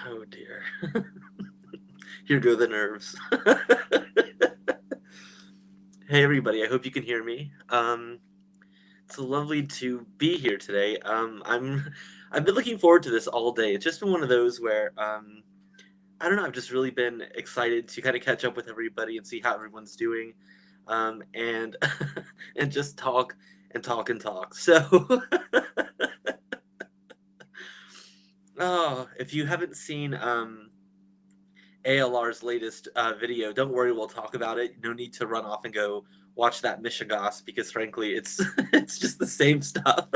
Oh dear. Here go the nerves. Hey everybody, I hope you can hear me. It's lovely to be here today. I've been looking forward to this all day. It's just been one of those where I don't know, I've just really been excited to kind of catch up with everybody and see how everyone's doing. And and just talk and talk and talk. So oh, if you haven't seen ALR's latest video. Don't worry, we'll talk about it. No need to run off and go watch that Michigas because frankly, it's it's just the same stuff.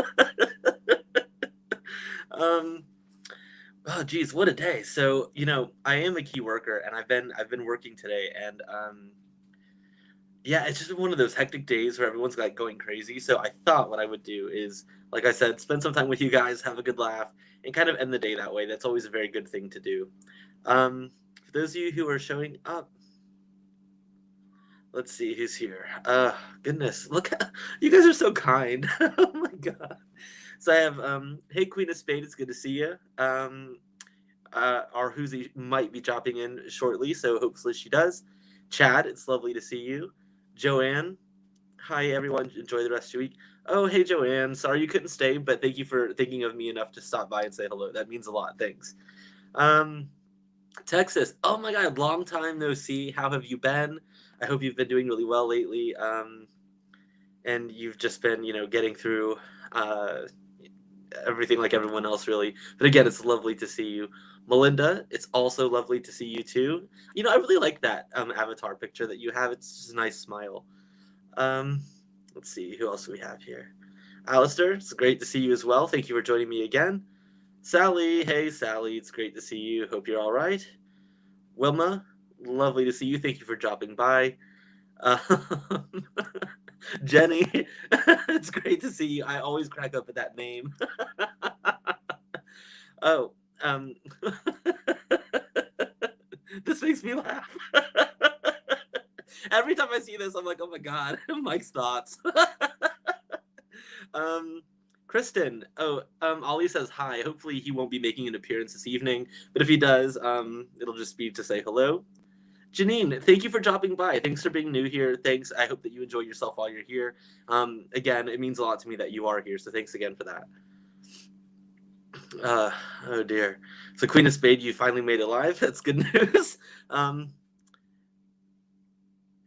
um, oh geez, what a day! So I am a key worker, and I've been working today, and yeah, it's just been one of those hectic days where everyone's like going crazy. So I thought what I would do is, like I said, spend some time with you guys, have a good laugh, and kind of end the day that way. That's always a very good thing to do. For those of you who are showing up, let's see who's here. Goodness, look, you guys are so kind. Oh my god. So I have, hey Queen of Spade, it's good to see you. Our Whoosy might be dropping in shortly, so hopefully she does. Chad, it's lovely to see you. Joanne, hi everyone, enjoy the rest of your week. Oh, hey Joanne, sorry you couldn't stay, but thank you for thinking of me enough to stop by and say hello. That means a lot. Thanks. Um, Texas. Oh my God, long time no see. How have you been? I hope you've been doing really well lately. And you've just been, getting through uh, everything like everyone else, really. But again, it's lovely to see you. Melinda, it's also lovely to see you too. I really like that avatar picture that you have. It's just a nice smile. Um, let's see, who else do we have here? Alistair, it's great to see you as well. Thank you for joining me again. Sally, hey Sally, it's great to see you. Hope you're all right. Wilma, lovely to see you. Thank you for dropping by. Um, Jenny, it's great to see you. I always crack up at that name. Oh, um, this makes me laugh. Every time I see this, I'm like, oh my god, Mike's thoughts. um, Kristen, Ollie says hi. Hopefully, he won't be making an appearance this evening, but if he does, it'll just be to say hello. Janine, thank you for dropping by. Thanks for being new here. Thanks. I hope that you enjoy yourself while you're here. Again, it means a lot to me that you are here, so thanks again for that. Uh, oh dear. So Queen of Spade, you finally made it live. That's good news.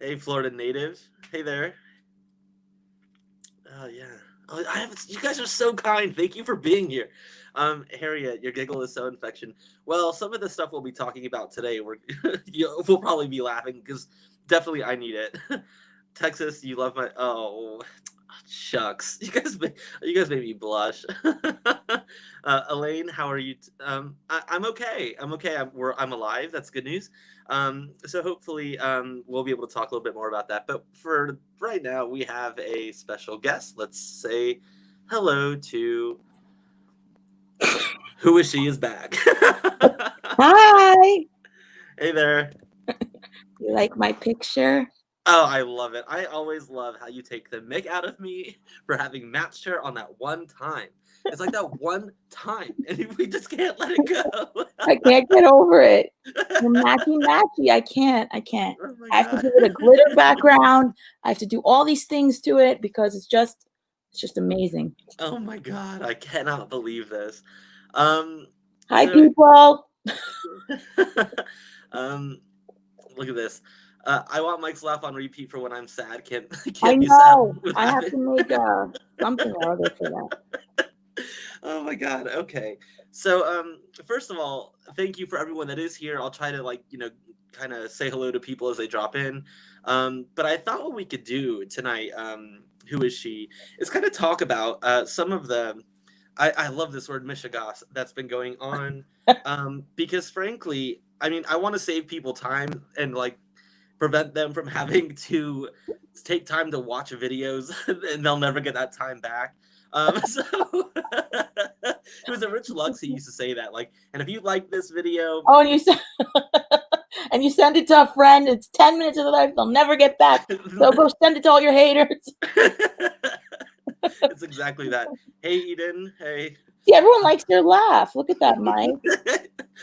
Hey, Florida native. Hey there. Oh yeah. Oh, you guys are so kind. Thank you for being here. Harriet, your giggle is so infection. Well, some of the stuff we'll be talking about today, we'll probably be laughing because definitely I need it. Texas, you love my shucks. You guys made me blush. Elaine, how are you? I'm okay. I'm okay. I'm alive. That's good news. So hopefully we'll be able to talk a little bit more about that. But for right now, we have a special guest. Let's say hello to Who Is She Is Back. Hi. Hey there. You like my picture? Oh, I love it. I always love how you take the mick out of me for having matched her on that one time. It's like that one time, and we just can't let it go. I can't get over it. You're matchy matchy. I can't. Oh my I have to god. give it a glitter background. I have to do all these things to it because it's just amazing. Oh my god, I cannot believe this. Um, Hi, so, people. um, look at this. I want Mike's laugh on repeat for when I'm sad. Can't I can't be sad know. with I have laughing. to make something or other for that. Oh my god. Okay. So first of all, thank you for everyone that is here. I'll try to kind of say hello to people as they drop in. But I thought what we could do tonight, who is she, is kind of talk about some of the I love this word mishigas that's been going on. Because frankly, I mean, I want to save people time and like prevent them from having to take time to watch videos and they'll never get that time back. So it was a Rich Lux who used to say that, like, and if you like this video, Oh, and you said. And you send it to a friend. It's 10 minutes of their life. They'll never get back. So go send it to all your haters. it's exactly that. Hey Eden, hey. See, everyone likes your laugh. Look at that, Mike.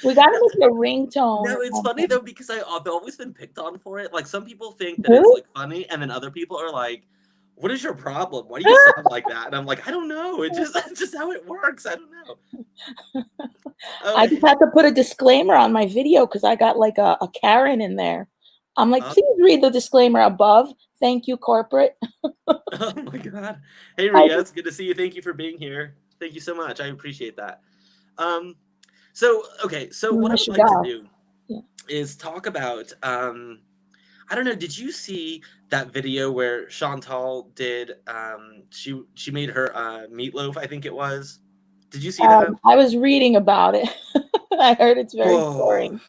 We gotta make a ringtone. No, it's funny though because I've always been picked on for it. Like some people think that Really? it's like funny, and then other people are like, "What is your problem? Why do you sound like that?" And I'm like, "I don't know. It's just how it works. I don't know." I just had to put a disclaimer on my video because I got like a Karen in there. I'm like, please read the disclaimer above. Thank you, corporate. Oh my God. Hey, Ria, it's good to see you. Thank you for being here. Thank you so much. I appreciate that. So what I would like to do is talk about, I don't know, did you see that video where Chantal did, she made her meatloaf, I think it was. Did you see that? I was reading about it. I heard it's very boring.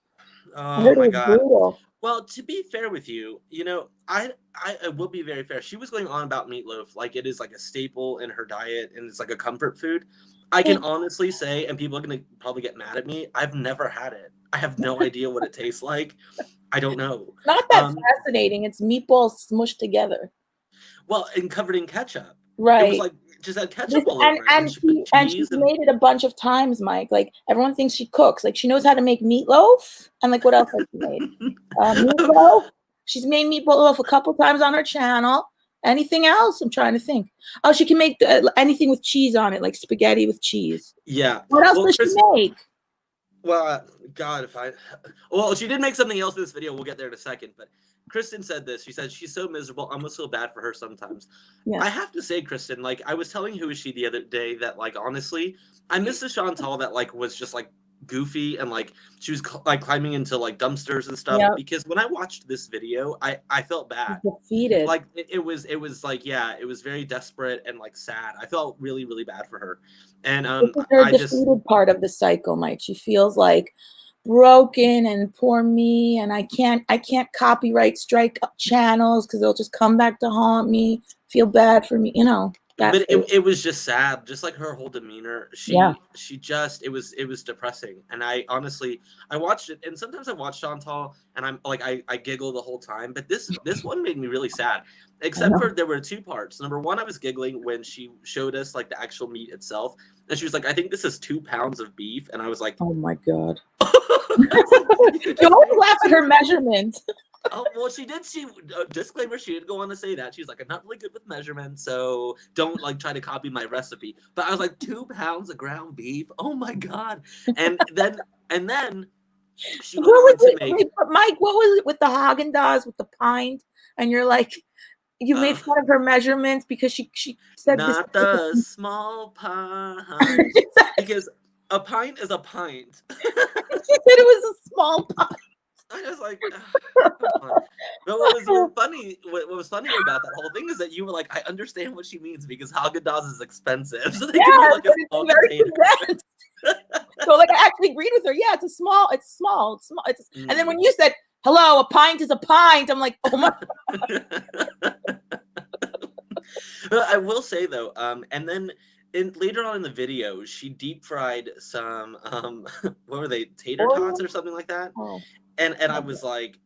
Oh my God. Brutal. Well, to be fair with you, I will be very fair. She was going on about meatloaf like it is like a staple in her diet and it's like a comfort food. I can honestly say, and people are going to probably get mad at me, I've never had it. I have no idea what it tastes like. I don't know. It's not that fascinating. It's meatballs smushed together. Well, and covered in ketchup. Right. It was like just had ketchup all over it. And she's made it a bunch of times, Mike. Like everyone thinks she cooks. Like she knows how to make meatloaf. And like what else has she made? Meatloaf. She's made meatloaf a couple times on her channel. Anything else? I'm trying to think. Oh, she can make anything with cheese on it, like spaghetti with cheese. Yeah. What else does she make? Well, God, she did make something else in this video. We'll get there in a second. But Kristen said this. She said she's so miserable. I almost feel bad for her sometimes. Yeah. I have to say, Kristen, like I was telling Who Is She the other day that like honestly, I miss the Chantal that like was just like goofy and like she was like climbing into like dumpsters and stuff. Yep. Because when I watched this video, I felt bad. Defeated. Like it was like it was very desperate and like sad. I felt really really bad for her. And this is her defeated part of the cycle, Mike. She feels like broken and poor me, and I can't copyright strike channels because they'll just come back to haunt me. Feel bad for me, But it was just sad, just like her whole demeanor. She just it was depressing. And I honestly I watched it, and sometimes I watch Chantal and I'm like I giggle the whole time. But this one made me really sad. Except for there were two parts. Number one, I was giggling when she showed us like the actual meat itself, and she was like, "I think this is 2 pounds of beef," and I was like, "Oh my God!" Don't laugh at her measurements. Oh, well, disclaimer, she did go on to say that. She's like, I'm not really good with measurements, so don't like try to copy my recipe. But I was like, 2 pounds of ground beef. Oh my God. And then she went on to make. But Mike, what was it with the Haagen-Dazs with the pint? And you're like, you made fun of her measurements because she said not the small pint. Because a pint is a pint. She said it was a small pint. I was like, but what was funny about that whole thing is that you were like, I understand what she means because Haagen-Dazs is expensive. So they give you like a small container. So like I actually agreed with her. Yeah, it's small. And then when you said, hello, a pint is a pint, I'm like, oh my God. I will say though, and then later on in the video, she deep fried some what were they, tater tots or something like that? Oh. And I was like,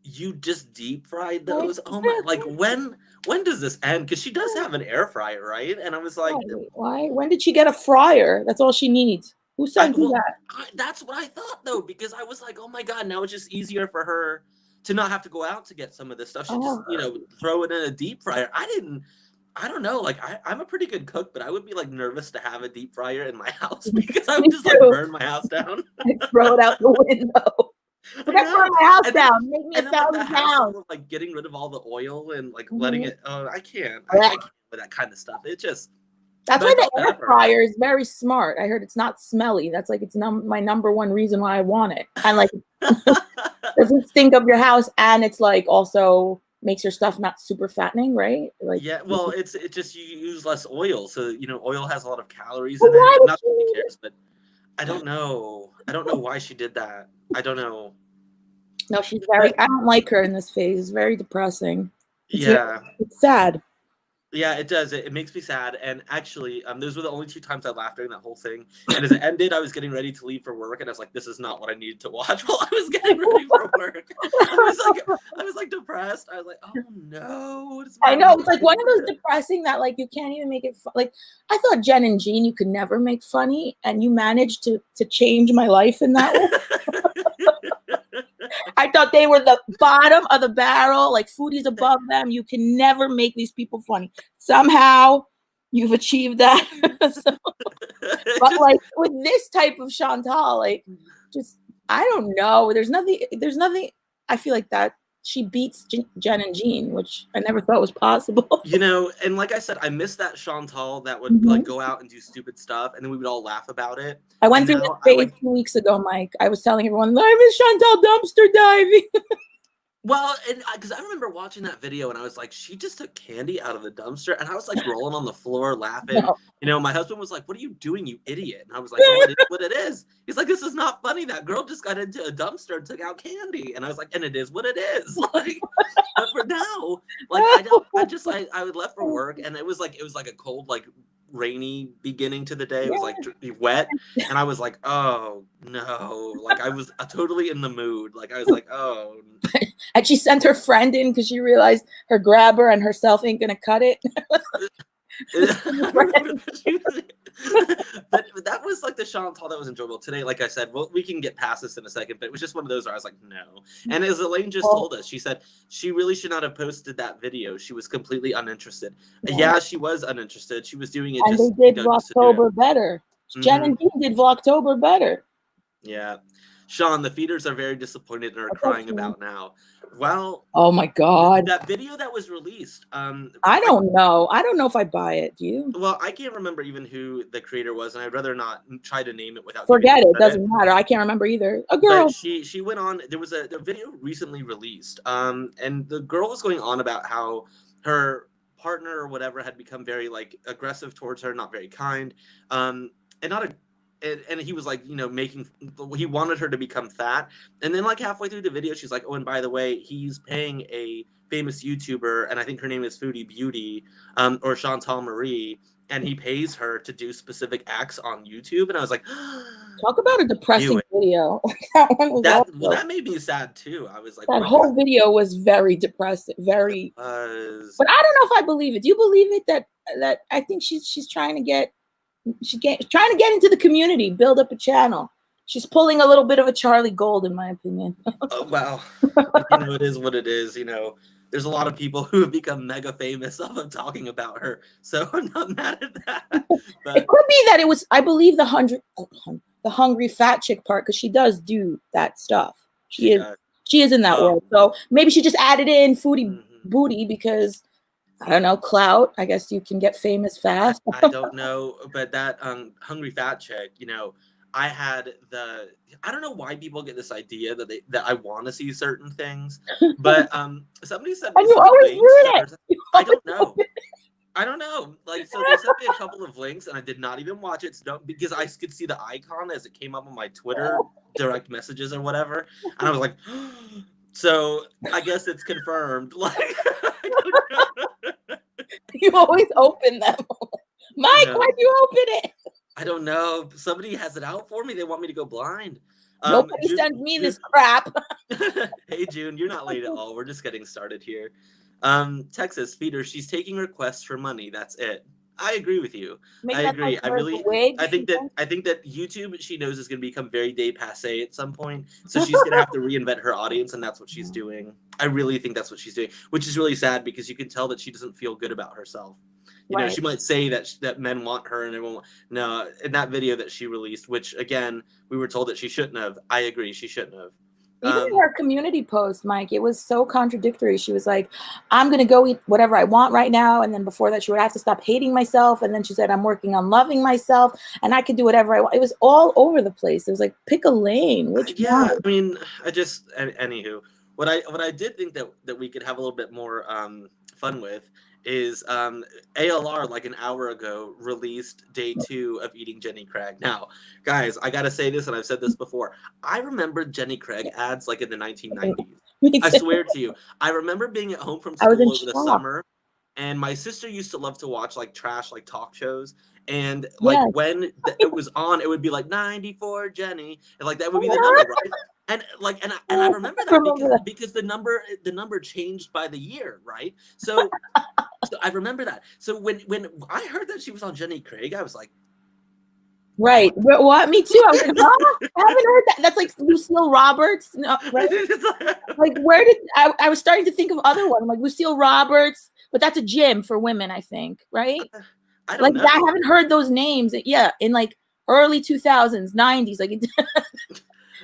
you just deep fried those? Oh my! Like when does this end? Because she does have an air fryer, right? And I was like, why? When did she get a fryer? That's all she needs. Who sent you that? That's what I thought though, because I was like, oh my God, now it's just easier for her to not have to go out to get some of this stuff. She just throw it in a deep fryer. I don't know. Like I'm a pretty good cook, but I would be like nervous to have a deep fryer in my house because I would just like burn my house down. I'd throw it out the window. Forget burn my house down. Make me 1,000 pounds. Like getting rid of all the oil and like letting it. Oh, I can't. I can't with that kind of stuff. It just. That's why the air fryer is very smart. I heard it's not smelly. That's like it's my number one reason why I want it. And like doesn't stink up your house, and it's like also makes your stuff not super fattening, right? Like well, it just you use less oil, so oil has a lot of calories in it. Not that she cares, but I don't know. I don't know why she did that. I don't know. No, she's very. I don't like her in this phase. It's very depressing. It's yeah, it's sad. Yeah, it does. It makes me sad. And actually, those were the only 2 times I laughed during that whole thing. And as it ended, I was getting ready to leave for work, and I was like, "This is not what I needed to watch." While I was getting ready for work, I was like depressed. I was like, "Oh no, what is I wrong know, with it's like one of those me?" depressing that like you can't even make it like I thought Jen and Jean you could never make funny, and you managed to change my life in that way. I thought they were the bottom of the barrel, like Foodie's above them. You can never make these people funny. Somehow you've achieved that. So, but like with this type of Chantal, like just I don't know. There's nothing I feel like that she beats Jen and Jean, which I never thought was possible. You know, and like I said, I miss that Chantal that would like go out and do stupid stuff, and then we would all laugh about it. I went through this phase 2 weeks ago, Mike. I was telling everyone, I miss Chantal dumpster diving. Well, and because I remember watching that video and I was like, she just took candy out of the dumpster, and I was like rolling on the floor laughing. No. You know, my husband was like, "What are you doing, you idiot?" And I was like, "Well, it is what it is." He's like, "This is not funny. That girl just got into a dumpster and took out candy," and I was like, "And it is what it is." Like, but for now, like I would left for work, and it was like a cold, like rainy beginning to the day. It was like wet, and I was like, "Oh no!" Like I was totally in the mood. Like I was like, "Oh." And she sent her friend in because she realized her grabber and herself ain't gonna cut it. but that was like the Chantal that was enjoyable today. Like I said, well, we can get past this in a second, but it was just one of those where I was like, no. And as Elaine just told us, she said she really should not have posted that video. She was completely uninterested. Yeah, she was uninterested. She was doing it. And just, they did Vlogtober better. Jen and Jean did Vlogtober better. Yeah. Sean, the feeders are very disappointed and are crying about now. Well, oh my God, that video that was released. I don't know. I don't know if I buy it. Do you? Well, I can't remember even who the creator was, and I'd rather not try to name it without. Forget it. Doesn't matter. I can't remember either. A girl. But she went on. There was a video recently released, and the girl was going on about how her partner or whatever had become very like aggressive towards her, not very kind, and not a. And he was like, you know, he wanted her to become fat. And then like halfway through the video, she's like, oh, and by the way, he's paying a famous YouTuber, and I think her name is Foodie Beauty, or Chantal Marie, and he pays her to do specific acts on YouTube. And I was like, talk about a depressing video. that made me sad too. I was like, that whole video was very depressing, very. But I don't know if I believe it. Do you believe it? That I think she's trying to get. Trying to get into the community, build up a channel. She's pulling a little bit of a Charlie Gold, in my opinion. Oh, wow. You know, it is what it is. You know, there's a lot of people who have become mega famous off of talking about her. So I'm not mad at that. But it could be that it was, I believe, the hungry fat chick part, because she does do that stuff. She is in that world. So maybe she just added in Foodie Booty because I don't know, clout. I guess you can get famous fast. I don't know, but that hungry fat chick, you know, I don't know why people get this idea that I want to see certain things, but somebody said, and you always do it. I don't know. Like, so they sent me a couple of links, and I did not even watch it, because I could see the icon as it came up on my Twitter direct messages or whatever, and I was like, so I guess it's confirmed. Like, I don't know. You always open them. Mike, why'd you open it? I don't know. Somebody has it out for me. They want me to go blind. Nobody sends me this crap. Hey, June, you're not late at all. We're just getting started here. Texas feeder, she's taking requests for money. That's it. I agree with you. I agree. I think that YouTube, she knows, is going to become very day passe at some point. So she's going to have to reinvent her audience, and that's what she's doing. I really think that's what she's doing, which is really sad because you can tell that she doesn't feel good about herself. You know, she might say that men want her and everyone. No, in that video that she released, which again we were told that she shouldn't have. I agree, she shouldn't have. Even in her community post, Mike, it was so contradictory. She was like, I'm going to go eat whatever I want right now. And then before that, she would have to stop hating myself. And then she said, I'm working on loving myself and I can do whatever I want. It was all over the place. It was like, pick a lane. Which one? I mean, anywho, what I did think that we could have a little bit more fun with is ALR, like an hour ago, released day 2 of Eating Jenny Craig. Now, guys, I gotta say this, and I've said this before. I remember Jenny Craig ads like in the 1990s. I swear to you. I remember being at home from school over the summer. And my sister used to love to watch like trash, like talk shows. And like Yes. when it was on, it would be like 94 Jenny, and like that would be the number, right? And like and I remember I that remember that. because the number changed by the year, right? So I remember that. So when I heard that she was on Jenny Craig, I was like, Right. What? Me too. I was like, huh? I haven't heard that. That's like Lucille Roberts. No, right? Like, where did I was starting to think of other ones, like Lucille Roberts, but that's a gym for women, I think, right? I don't know. I haven't heard those names. Yeah, in like early 2000s, 90s, like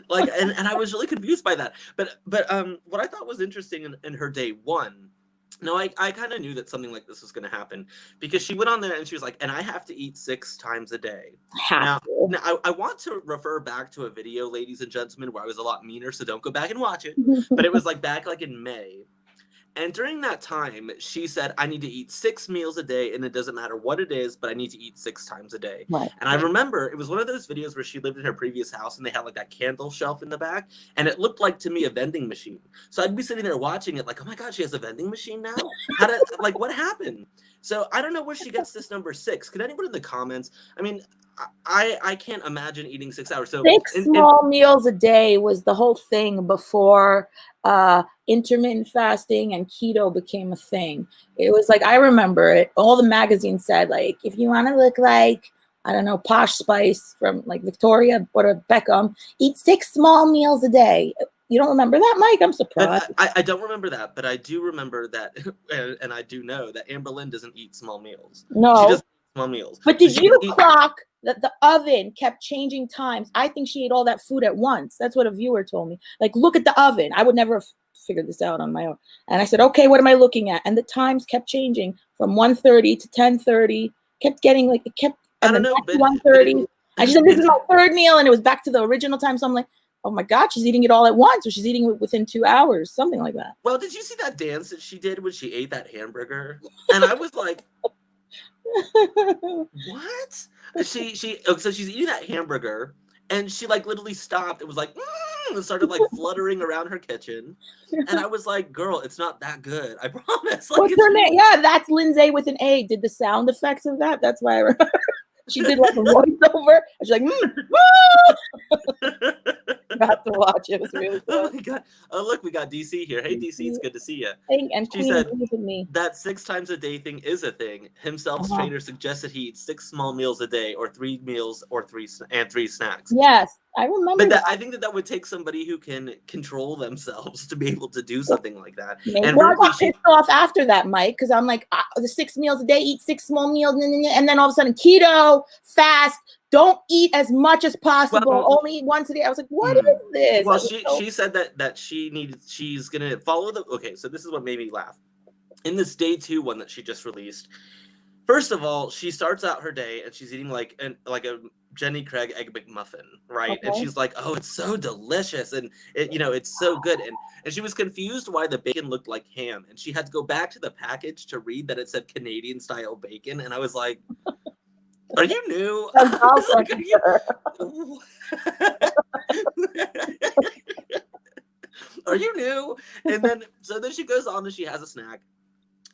like and I was really confused by that. But what I thought was interesting in her day one. No, I kind of knew that something like this was going to happen because she went on there and she was like, and I have to eat 6 times a day. Now I want to refer back to a video, ladies and gentlemen, where I was a lot meaner, so don't go back and watch it. But it was like back like in May. And during that time, she said, I need to eat 6 meals a day, and it doesn't matter what it is, but I need to eat 6 times a day. Right. And I remember it was one of those videos where she lived in her previous house, and they had like that candle shelf in the back, and it looked like to me a vending machine. So I'd be sitting there watching it like, oh my God, she has a vending machine now? What happened? So I don't know where she gets this number 6. Can anyone in the comments? I mean, I can't imagine eating 6 hours. So 6 small meals a day was the whole thing before intermittent fasting and keto became a thing. It was like, I remember it. All the magazines said, like, if you want to look like, I don't know, Posh Spice from like Victoria or Beckham, eat 6 small meals a day. You don't remember that, Mike? I'm surprised. I don't remember that, but I do remember that, and I do know that Amber Lynn doesn't eat small meals. No. She doesn't eat small meals. But did you clock that the oven kept changing times? I think she ate all that food at once. That's what a viewer told me. Like, look at the oven. I would never have figured this out on my own. And I said, okay, what am I looking at? And the times kept changing from 1:30 to 10:30. Kept getting like, it kept, I don't know, but 1:30. And she said, this is my 3rd meal. And it was back to the original time. So I'm like, oh my God, she's eating it all at once, or she's eating it within 2 hours, something like that. Well, did you see that dance that she did when she ate that hamburger? And I was like, what? So she's eating that hamburger, and she like literally stopped. It was like, and started like fluttering around her kitchen. And I was like, girl, it's not that good. I promise. Like, what's her name? Yeah, that's Lindsay with an A. Did the sound effects of that? That's why I remember. She did like a voiceover. She's like, Got to watch it. It was really good. Oh my God. Oh, look, we got DC here. Hey, DC, it's good to see you. And she said that 6 times a day thing is a thing. Himself's trainer suggested he eats 6 small meals a day, or 3 meals, or 3 snacks. Yes, I remember. But I think that would take somebody who can control themselves to be able to do something like that. Maybe I got pissed off after that, Mike, because I'm like, the 6 meals a day, eat 6 small meals, and then all of a sudden keto, fast, don't eat as much as possible, only eat once a day. I was like, what is this? Well, she said that she's gonna follow the. Okay, so this is what made me laugh. In this day 2 one that she just released, first of all, she starts out her day and she's eating like a Jenny Craig egg McMuffin, right? Okay. And she's like, oh, it's so delicious, and it's so good. And she was confused why the bacon looked like ham, and she had to go back to the package to read that it said Canadian style bacon, and I was like, are you new? Are you new? And then she goes on and she has a snack,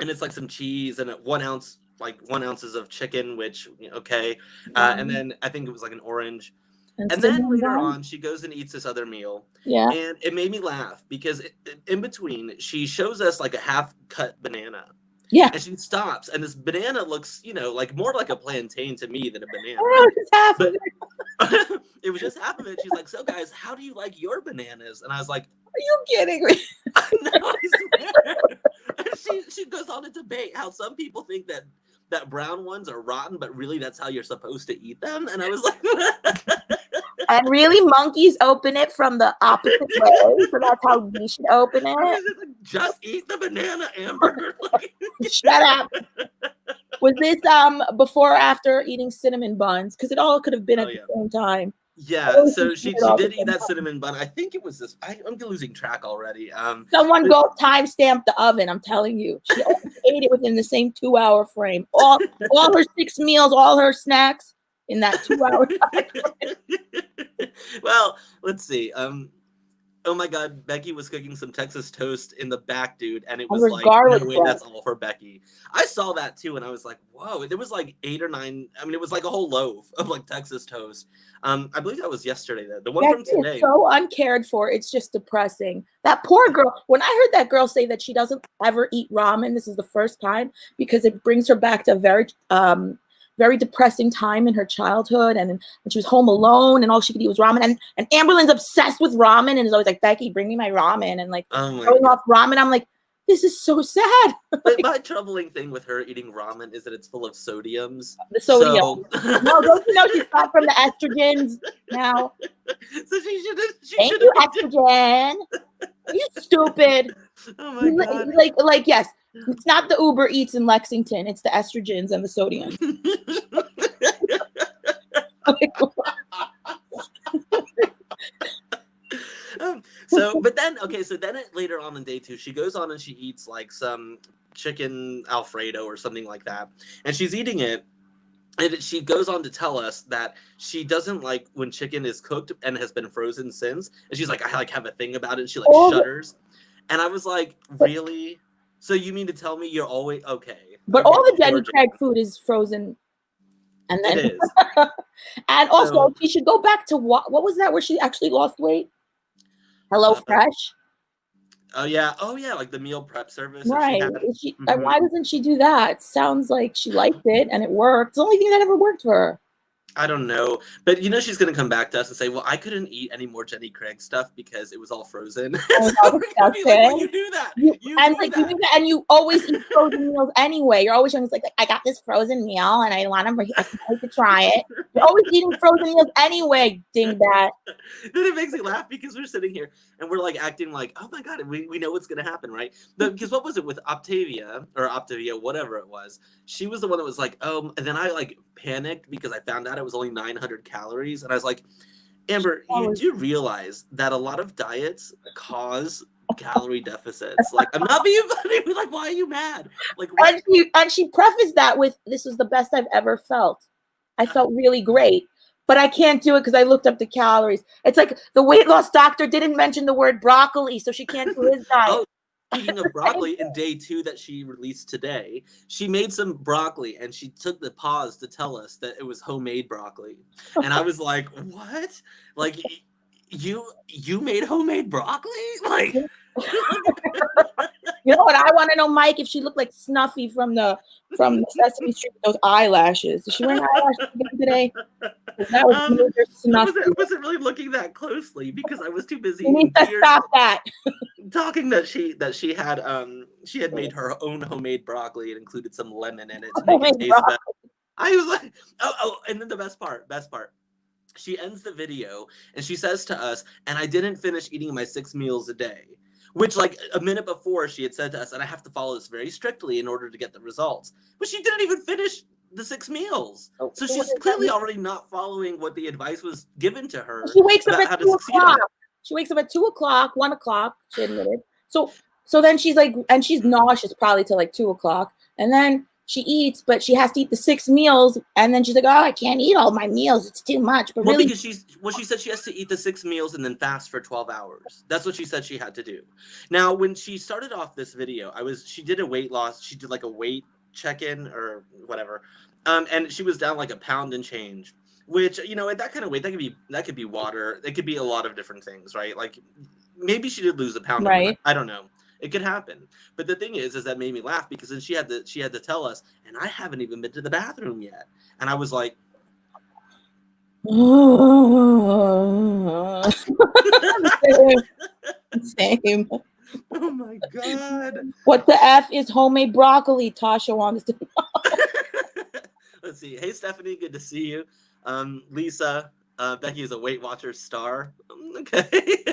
and it's like some cheese and 1 ounce, like 1 ounces of chicken, which and then I think it was like an orange. And then later on, she goes and eats this other meal. Yeah. And it made me laugh because in between, she shows us like a half-cut banana. Yeah. And she stops, and this banana looks, like more like a plantain to me than a banana. Oh, it's half of it. It was just half of it. She's like, so guys, how do you like your bananas? And I was like, are you kidding me? No, I swear. She goes on to debate how some people think that brown ones are rotten, but really that's how you're supposed to eat them. And I was like, and really, monkeys open it from the opposite way, so that's how we should open it. Just eat the banana, Amber. Shut up. Was this before or after eating cinnamon buns? Because it all could have been at the same time. Yeah, so she did eat that cinnamon bun. I think it was this. I'm losing track already. Someone go timestamp the oven. I'm telling you, she ate it within the same 2-hour frame. All her 6 meals, all her snacks in that 2-hour time. Well, let's see. Oh my God, Becky was cooking some Texas toast in the back, dude, and it And was there's like, garlic no way, bread. that's all for Becky. I saw that too, and I was like, whoa, there was like 8 or 9. I mean, it was like a whole loaf of like Texas toast. I believe that was yesterday. The one from Becky is today. so uncared for. It's just depressing. That poor girl. When I heard that girl say that she doesn't ever eat ramen, this is the first time because it brings her back to a very depressing time in her childhood, and when she was home alone and all she could eat was ramen. And Amberlynn's obsessed with ramen and is always like, Becky, bring me my ramen, and like Oh my going God. off ramen. I'm like, this is so sad. But my troubling thing with her eating ramen is that it's full of sodiums. The sodium. So, No, don't you know she's stopped from the estrogens now? so she shouldn't. Thank you, estrogen. You stupid. Oh my God. Like, yes, it's not the Uber Eats in Lexington. It's the estrogens and the sodium. But then, okay, so then later on in day 2, she goes on and she eats like some chicken Alfredo or something like that. And she's eating it. And she goes on to tell us that she doesn't like when chicken is cooked and has been frozen since. And she's like, I like have a thing about it. And she like shudders. And I was like, really? So you mean to tell me you're always okay? But okay, all the Jenny Craig food is frozen. And then it is. and also she should go back to what was that where she actually lost weight? Hello Fresh. Oh yeah, like the meal prep service. Right. Why doesn't she do that? Sounds like she liked it and it worked. It's the only thing that ever worked for her. I don't know, but you know she's gonna come back to us and say, "Well, I couldn't eat any more Jenny Craig stuff because it was all frozen." So we're gonna be like, well, you do that. You do that, and you always eat frozen meals anyway. You're always trying to like, I got this frozen meal and I want to. I can't wait to try it. You're always eating frozen meals anyway. Dingbat. Then it makes me laugh because we're sitting here and we're like acting like, oh my God, we know what's gonna happen, right? Because what was it with Octavia, whatever it was? She was the one that was like, oh, and then I like panicked because I found out it was only 900 calories, and I was like, Amber, you do realize that a lot of diets cause calorie deficits? Like, I'm not being funny, but like, why are you mad? Like, what? And she prefaced that with, "This was the best I've ever felt. I felt really great, but I can't do it because I looked up the calories." It's like the weight loss doctor didn't mention the word broccoli, so she can't do his diet. Oh, speaking of broccoli, in day 2 that she released today, she made some broccoli and she took the pause to tell us that it was homemade broccoli. And I was like, what? Like, you made homemade broccoli? Like, you know what I want to know, Mike? If she looked like Snuffy from the Sesame Street with those eyelashes. Did she wear eyelashes again today? That was Snuffy. I wasn't really looking that closely because I was too busy. You need to stop that. Talking that she had made her own homemade broccoli. It included some lemon in it to make it taste better. I was like, oh, and then the best part. She ends the video and she says to us, "And I didn't finish eating my 6 meals a day." Which, like, a minute before she had said to us, and I have to follow this very strictly in order to get the results. But she didn't even finish the 6 meals. So she's clearly already not following what the advice was given to her. She wakes up at 2 o'clock. She wakes up at 2 o'clock, 1 o'clock, she admitted. So then she's like, and she's nauseous probably till like 2 o'clock. And then she eats, but she has to eat the 6 meals. And then she's like, oh, I can't eat all my meals. It's too much. But really, because she said she has to eat the 6 meals and then fast for 12 hours. That's what she said she had to do. Now, when she started off this video, she did a weight loss. She did like a weight check-in or whatever. And she was down like a pound and change, which, you know, at that kind of weight, that could be water. It could be a lot of different things, right? Like maybe she did lose a pound. Right. I don't know. It could happen. But the thing is that made me laugh because then she had to tell us, and I haven't even been to the bathroom yet. And I was like, same. Oh my God. What the F is homemade broccoli? Tasha wants to know. Let's see. Hey, Stephanie, good to see you. Lisa, Becky is a Weight Watchers star. Okay.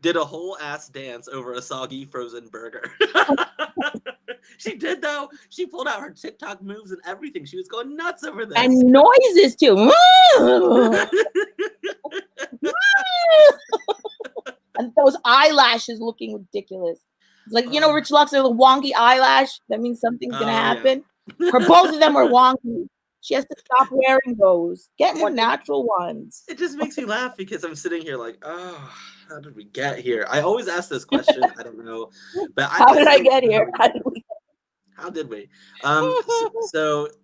Did a whole ass dance over a soggy frozen burger. She did, though. She pulled out her TikTok moves and everything. She was going nuts over this. And noises, too. And those eyelashes looking ridiculous. It's like, you know, Rich Lux, a little wonky eyelash. That means something's going to happen. Yeah. Both of them were wonky. She has to stop wearing those. Get more natural ones. It just makes me laugh because I'm sitting here like, oh, how did we get here? I always ask this question. I don't know, but How did I get here? How did we?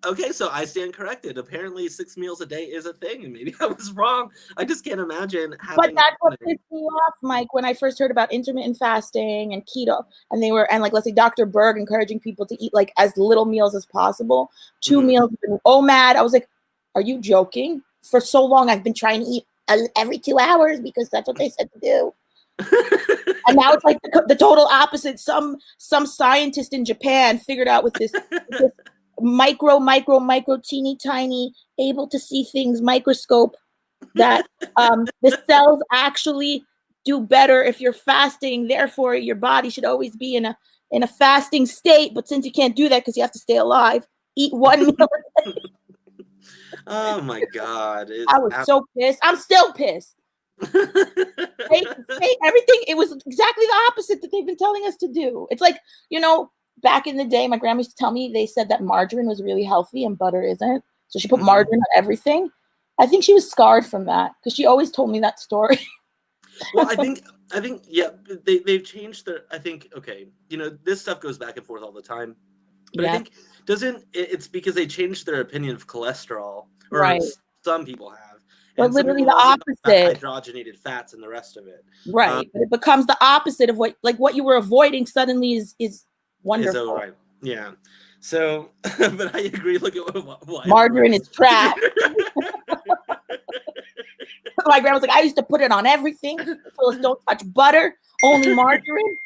Okay, so I stand corrected. Apparently, 6 meals a day is a thing, and maybe I was wrong. I just can't imagine having. But that's what pissed me off, Mike, when I first heard about intermittent fasting and keto, and like, let's say Dr. Berg encouraging people to eat like as little meals as possible, 2 meals. Oh, mad! I was like, are you joking? For so long, I've been trying to eat every 2 hours because that's what they said to do. And now it's like the total opposite. Some scientist in Japan figured out with this micro, teeny tiny, able to see things microscope that the cells actually do better if you're fasting. Therefore, your body should always be in a fasting state. But since you can't do that because you have to stay alive, eat 1 meal a day. Oh my God! I was so pissed. I'm still pissed. Everything, it was exactly the opposite that they've been telling us to do. It's like, back in the day, my grandma used to tell me, they said that margarine was really healthy and butter isn't, so she put margarine on everything. I think she was scarred from that because she always told me that story. Well, I think yeah, they've changed their, I think, okay, this stuff goes back and forth all the time, but I think it's because they changed their opinion of cholesterol, or right. Some people have. But literally the opposite. Hydrogenated fats and the rest of it. Right. But it becomes the opposite of what you were avoiding suddenly is wonderful. Right. Yeah. So, but I agree. Look at what margarine is trash. My grandma was like, I used to put it on everything. Phyllis, don't touch butter, only margarine.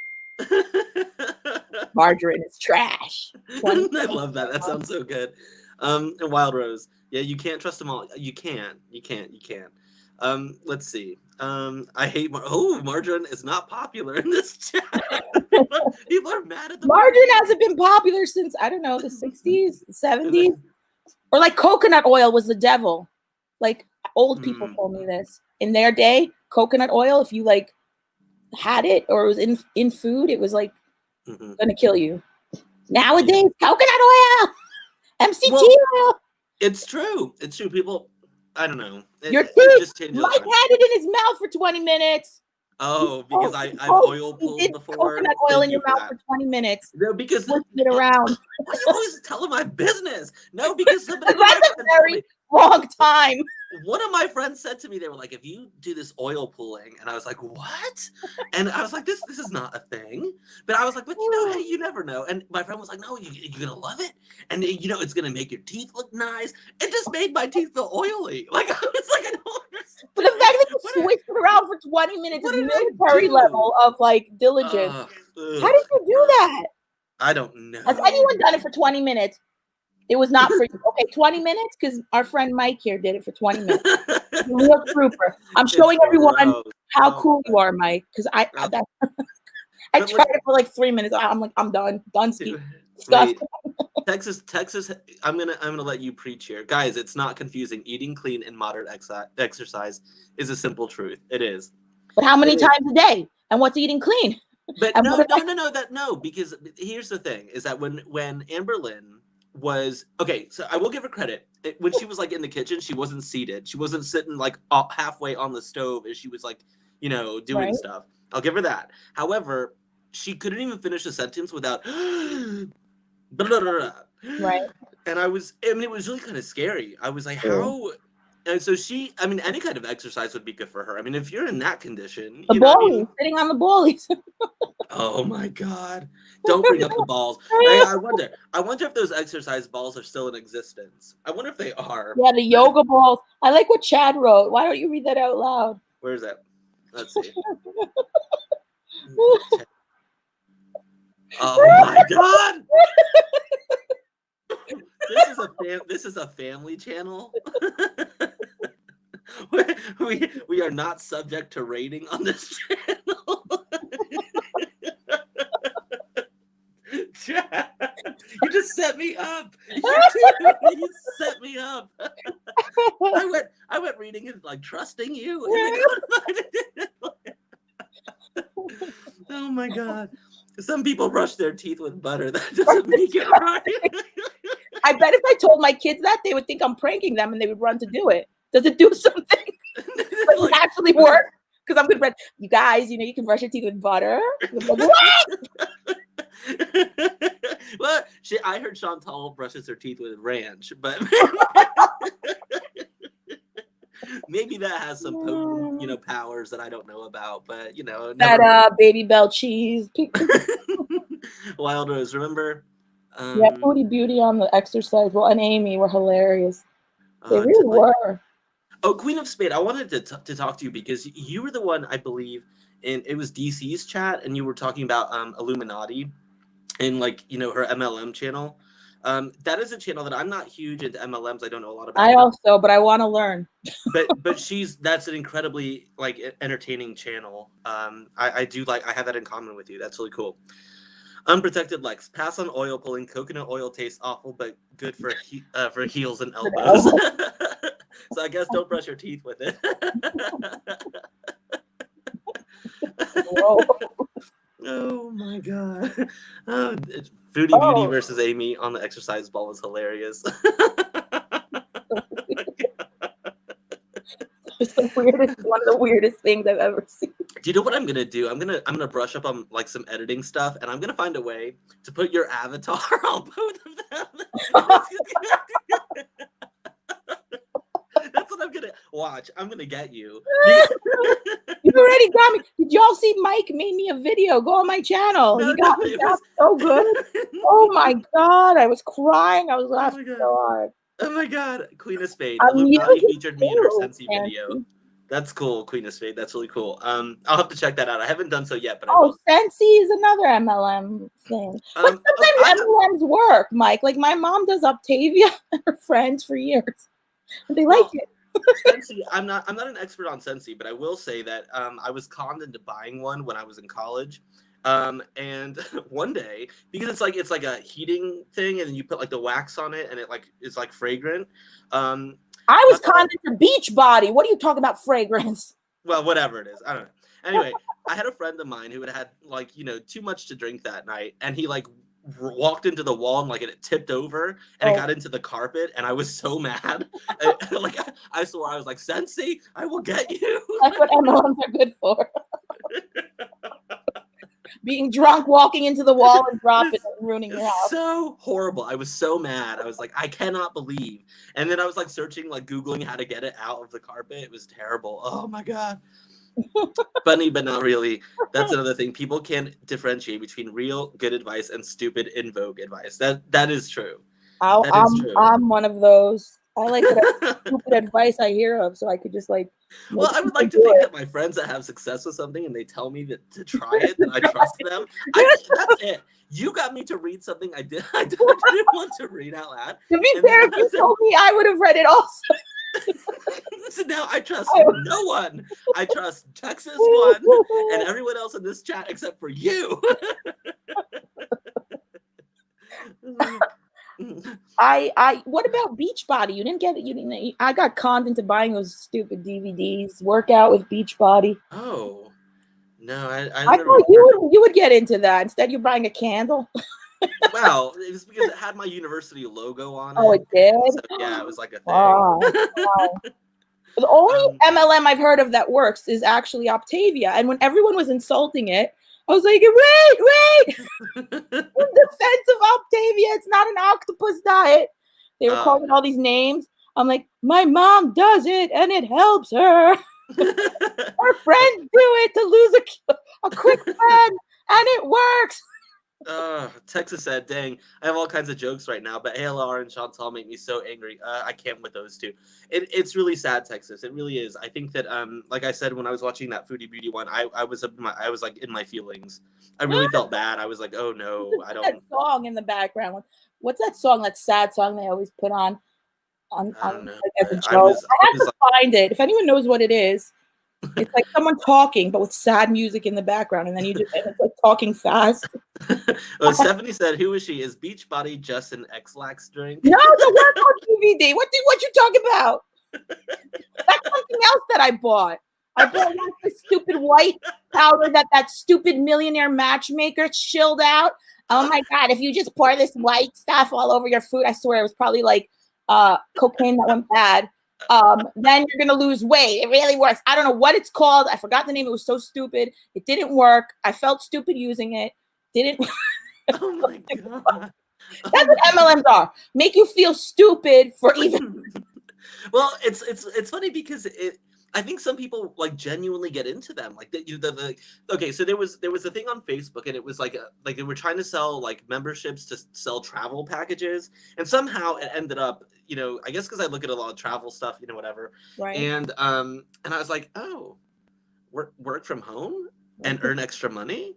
Margarine is trash. I love that. That sounds so good. And Wild Rose. Yeah, you can't trust them all. You can't. Let's see. I hate margarine is not popular in this chat. People are mad at the margarine hasn't been popular since, I don't know, the 60s, 70s. Or like coconut oil was the devil. Like old people told me this. In their day, coconut oil, if you like had it or it was in food, it was like gonna kill you. Nowadays, coconut oil, MCT oil. It's true. People, I don't know. Your teeth. Mike had it in his mouth for 20 minutes. Oh, because I've oil pulled before. Coconut oil in your mouth for 20 minutes. No, because it around. Why are you always telling my business? No, because somebody. That's a very long time. One of my friends said to me, they were like, if you do this oil pulling, and I was like, what? And I was like, this is not a thing. But I was like, but hey, you never know. And my friend was like, no, you're gonna love it, and it's gonna make your teeth look nice. It just made my teeth feel oily. Like I was like, I don't understand. But the fact that you switched around for 20 minutes is military level of like diligence. How did you do that? I don't know. Has anyone done it for 20 minutes? It was not for you. Okay, 20 minutes, because our friend Mike here did it for 20 minutes. Real trooper. I'm showing everyone how cool you are, Mike, because I tried it for like 3 minutes. I'm like, I'm done. Done speaking. Texas. I'm gonna let you preach here, guys. It's not confusing. Eating clean and moderate exercise is a simple truth. It is. But how many times a day? And what's eating clean? But no. Because here's the thing: is that when Amber Lynn was okay, so I will give her credit. When she was like in the kitchen, she wasn't seated. She wasn't sitting like halfway on the stove as she was like, doing stuff. I'll give her that. However, she couldn't even finish a sentence without right. And it was really kind of scary. I was like, how? And so any kind of exercise would be good for her. I mean, if you're in that condition, sitting on the ballies. Oh my God! Don't bring up the balls. I wonder if those exercise balls are still in existence. I wonder if they are. Yeah, the yoga balls. I like what Chad wrote. Why don't you read that out loud? Where is that? Let's see. Oh my God! This is a family channel. We are not subject to rating on this channel. You just set me up. You set me up. I went reading and like trusting you. Oh my God. Some people brush their teeth with butter. That doesn't make it right. I bet if I told my kids that, they would think I'm pranking them and they would run to do it. Does it do something? Does it actually work? Because I'm going to brush. You guys, you can brush your teeth with butter. Well, I heard Chantal brushes her teeth with ranch, but maybe that has some potent, powers that I don't know about. But that Baby Bell cheese. Wild Rose, remember? Yeah, Foodie Beauty on the exercise. Well, and Amy were hilarious. They really were. Oh, Queen of Spade, I wanted to talk to you because you were the one, I believe, and it was DC's chat, and you were talking about Illuminati and her MLM channel. That is a channel that I'm not huge into MLMs. I don't know a lot about. But I want to learn. but that's an incredibly entertaining channel. I have that in common with you. That's really cool. Unprotected Lex, pass on oil pulling. Coconut oil tastes awful, but good for heels and elbows. So I guess don't brush your teeth with it. Oh my god. Foodie Beauty versus Amy on the exercise ball was hilarious. It's one of the weirdest things I've ever seen. Do you know what I'm gonna do? I'm gonna brush up on some editing stuff, and I'm gonna find a way to put your avatar on both of them. That's what I'm gonna watch. I'm gonna get you. You already got me. Did y'all see Mike made me a video? Go on my channel. He got me so good. Oh my god, I was crying. I was laughing so hard. Oh my god, Queen of Spades. Illuminati featured me in her Scentsy video. That's cool, Queen of Spades. That's really cool. I'll have to check that out. I haven't done so yet, but I will. Scentsy is another MLM thing. But sometimes MLMs work, Mike. Like my mom does Optavia and her friends for years. They like it. Scentsy, I'm not an expert on Scentsy, but I will say that I was conned into buying one when I was in college. And one day, because it's like a heating thing, and then you put the wax on it, and it is fragrant. I was conned into Beachbody. What are you talking about, fragrance? Well, whatever it is, I don't know. Anyway, I had a friend of mine who had too much to drink that night, and he walked into the wall and it tipped over and it got into the carpet, and I was so mad. I swore, I was like, Scentsy, I will get you. That's what MLMs are good for. Being drunk, walking into the wall and dropping it and ruining your house. So horrible. I was so mad. I was like, I cannot believe. And then I was searching, Googling how to get it out of the carpet. It was terrible. Oh my god. Funny, but not really. That's another thing. People can't differentiate between real good advice and stupid in vogue advice. That is true. I'm one of those. I like stupid advice I hear of, so I could just Well, I would like to think that my friends that have success with something and they tell me that to try it, that I trust them. That's it. You got me to read something I didn't want to read out loud. To be fair, if you told me, I would have read it also. So now I trust no one. I trust Texas One and everyone else in this chat except for you. What about Beachbody? You didn't get it. I got conned into buying those stupid DVDs. Workout with Beachbody. Oh no, I thought you would get into that. Instead, you're buying a candle. Wow, it was because it had my university logo on it. Oh, it did? So, yeah, it was like a thing. Wow. The only MLM I've heard of that works is actually Optavia. And when everyone was insulting it, I was like, wait! In defense of Optavia, it's not an octopus diet. They were calling all these names. I'm like, my mom does it, and it helps her. Her friends do it to lose a quick friend, and it works. Texas said, dang, I have all kinds of jokes right now, but ALR and Chantal make me so angry. I can't with those two. It's really sad, Texas. It really is. I think that, like I said, when I was watching that Foodie Beauty one, I was in my feelings. I really felt bad. I was like, oh no, I don't. That song in the background. What's that song? That sad song they always put on as a joke. I have to find it. If anyone knows what it is, it's like someone talking, but with sad music in the background, and then it's talking fast. Well, Stephanie said, "Who is she? Is Beachbody just an X-Lax drink?" No, the workout DVD. What you talking about? That's something else that I bought. I bought the stupid white powder that stupid millionaire matchmaker chilled out. Oh my God, if you just pour this white stuff all over your food, I swear it was probably like cocaine that went bad. Then you're gonna lose weight. It really works. I don't know what it's called. I forgot the name. It was so stupid. It didn't work. I felt stupid using it. Didn't. Oh my God. That's what MLMs are. Make you feel stupid for even. Well, it's funny because I think some people like genuinely get into them. Like okay, so there was a thing on Facebook, and it was like they were trying to sell like memberships to sell travel packages, and somehow it ended up, I guess because I look at a lot of travel stuff, whatever. Right. And I was like, oh, work from home and earn extra money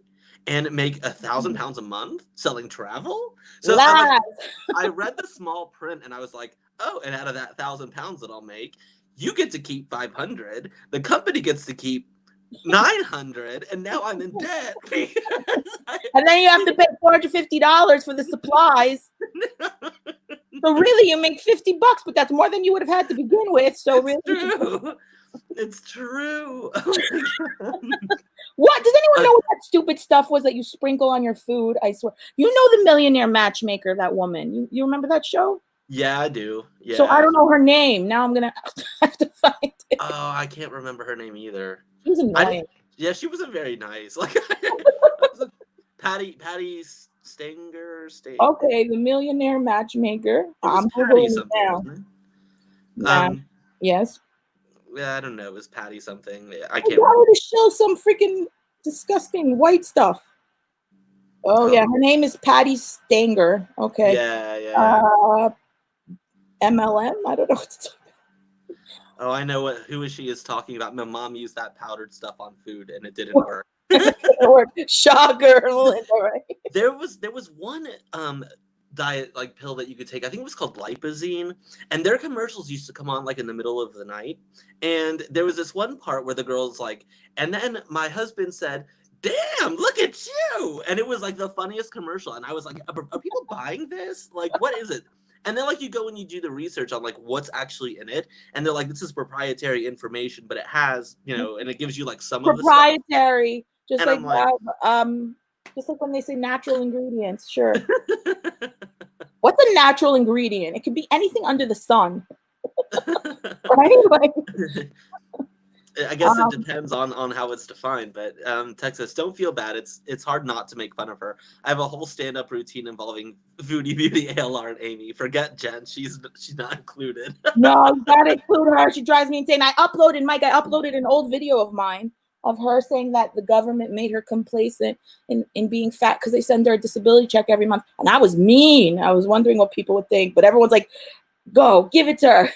and make £1,000 a month selling travel. So I read the small print and I was like, oh, and out of that £1,000 that I'll make, you get to keep 500. The company gets to keep 900, and now I'm in debt. And then you have to pay $450 for the supplies. So really, you make $50, but that's more than you would have had to begin with. So it's true. What does anyone know what that stupid stuff was that you sprinkle on your food? I swear, the Millionaire Matchmaker, that woman. You remember that show? Yeah, I do. Yeah. So I don't know her name. Now I'm gonna have to find it. Oh, I can't remember her name either. She was annoying. Yeah, she wasn't very nice. Like Patty Stanger. Okay, the Millionaire Matchmaker. I'm Patty something. Now. Yes. Yeah, I don't know. It was Patty something. I can't remember. To show some freaking disgusting white stuff. Oh yeah, her name is Patty Stanger. Okay. Yeah. MLM. I don't know what to talk about. Oh, I know who she is talking about. My mom used that powdered stuff on food, and it didn't work. Shocker, Linda, right? There was one diet like pill that you could take. I think it was called Lipozene, and their commercials used to come on like in the middle of the night. And there was this one part where the girl's like, and then my husband said, "Damn, look at you!" And it was like the funniest commercial. And I was like, "Are people buying this? Like, what is it?" And then like you go and you do the research on like what's actually in it, and they're like, "This is proprietary information, but it has, and it gives you like some proprietary." Just like when they say natural ingredients, sure. What's a natural ingredient? It could be anything under the sun. Right? Like, I guess it depends on how it's defined, but Texas, don't feel bad. It's hard not to make fun of her. I have a whole stand-up routine involving Foodie Beauty, ALR, and Amy. Forget Jen; she's not included. No, you gotta include her. She drives me insane. I uploaded an old video of mine of her saying that the government made her complacent in being fat because they send her a disability check every month. And I was mean. I was wondering what people would think, but everyone's like, go, give it to her.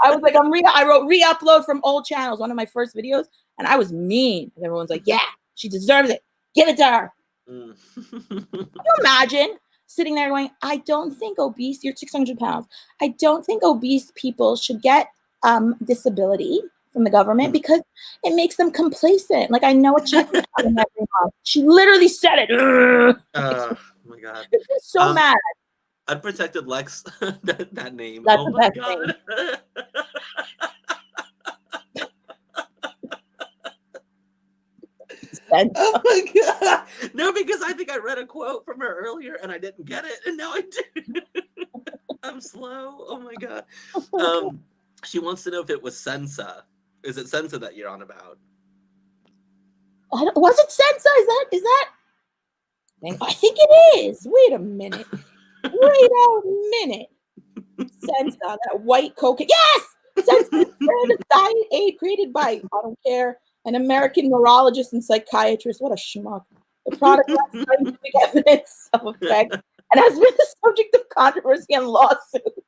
I was like, I wrote re-upload from old channels, one of my first videos, and I was mean. And everyone's like, yeah, she deserves it. Give it to her. Can you imagine sitting there going, I don't think you're 600 pounds. I don't think obese people should get disability from the government because it makes them complacent. Like, I know a check is coming every month. She literally said it. Oh my God. It's so mad. Unprotected Lex, that name. That's the best name. Oh my God. No, because I think I read a quote from her earlier and I didn't get it, and now I do. I'm slow. Oh my God. She wants to know if it was Sensa. Is it Sensa that you're on about? Was it Sensa? Is that? I think it is. Wait a minute. Sensa, that white cocaine. Yes! Sensa is a diet aid created by, I don't care, an American neurologist and psychiatrist. What a schmuck. The product has scientific evidence of effect and has been the subject of controversy and lawsuits.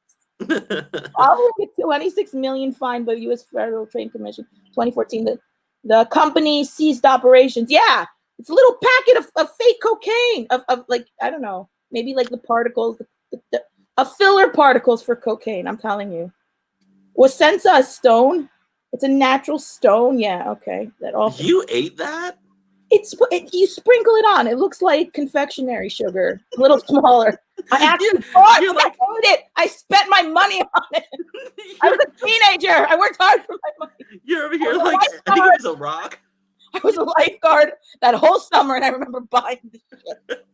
Following a $26 million fine by the U.S. Federal Trade Commission, 2014, the company ceased operations. Yeah, it's a little packet of fake cocaine, of like, I don't know, maybe like the particles, a filler particles for cocaine. I'm telling you. Was Sensa a stone? It's a natural stone. Yeah, okay. That also. You ate that? You sprinkle it on. It looks like confectionery sugar, a little smaller. I actually bought it. I spent my money on it. I was a teenager. I worked hard for my money. You're over here like, I think it was a rock. I was a lifeguard that whole summer, and I remember buying this shit.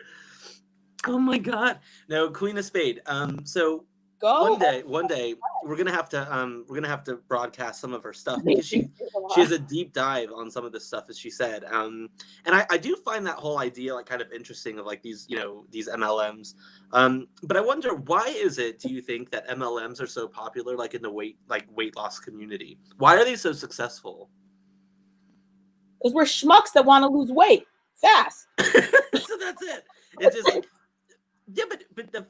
Oh my God. No, Queen of Spade. So Go. one day we're gonna have to broadcast some of her stuff because she has a deep dive on some of this stuff, as she said. And I do find that whole idea like kind of interesting of like these, these MLMs. But I wonder, why is it, do you think, that MLMs are so popular like in the weight loss community? Why are they so successful? Because we're schmucks that want to lose weight fast. So that's it. It's just like, yeah, but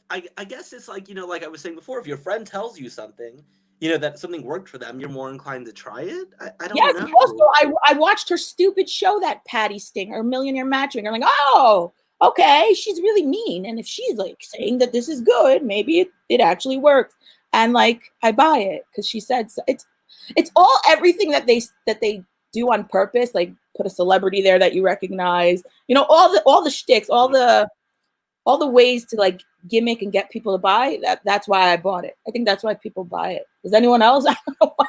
I guess it's like, like I was saying before, if your friend tells you something, that something worked for them, you're more inclined to try it. I don't know. Also, I watched her stupid show, that Patty Stinger, Millionaire Matchmaker. I'm like, oh, okay, she's really mean. And if she's like saying that this is good, maybe it actually works. And like, I buy it because she said so. It's all everything that they do on purpose, like put a celebrity there that you recognize, all the shticks, all the ways to like gimmick and get people to buy. That's why I bought it. I think that's why people buy it. Does anyone else? I don't know why.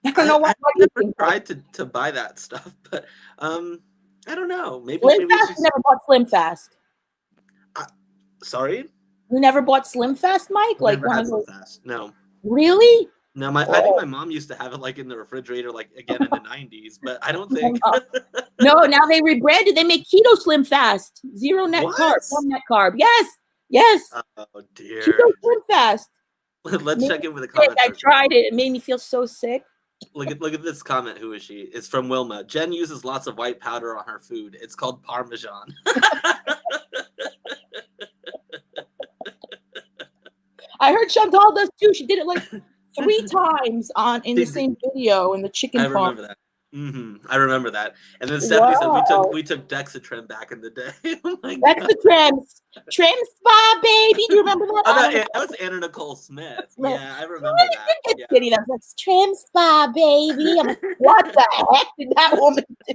I don't know why. I've never tried to buy that stuff, but I don't know. Maybe Fast never bought Slim Fast. Sorry? You never bought Slim Fast, Mike? Like never had Slim Fast. No. Really? No, I think my mom used to have it like in the refrigerator, like again in the 90s, but I don't think. No, now they rebranded. They make Keto Slim Fast. Zero net carb, 1 net carb. Yes. Oh dear. Keto Slim Fast. Let's check in with a comment. I tried it. It made me feel so sick. Look at this comment. Who is she? It's from Wilma. Jen uses lots of white powder on her food. It's called Parmesan. I heard Chantal does too. She did it like 3 times in the same video in the chicken farm. I remember that. I remember that. And then Stephanie said we took Dexatrim back in the day. Oh my God. Dexatrim, Trim Spa, baby. Do you remember that? Oh, that was Anna Nicole Smith. Yeah, I remember that. Yeah. That was like, Trim Spa, baby. I'm like, what the heck did that woman do?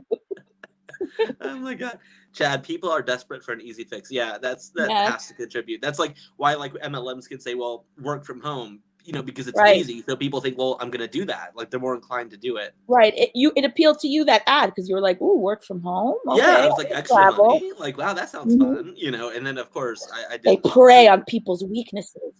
Oh my God. Chad, people are desperate for an easy fix. Yeah, that has to contribute. That's like why like MLMs can say, well, work from home, because it's easy. So people think, well, I'm going to do that. Like they're more inclined to do it. Right. It appealed to you, that ad, because you were like, ooh, work from home. Okay, yeah, I was like, extra money. Like, wow, that sounds fun. And then of course I did. They prey on people's weaknesses.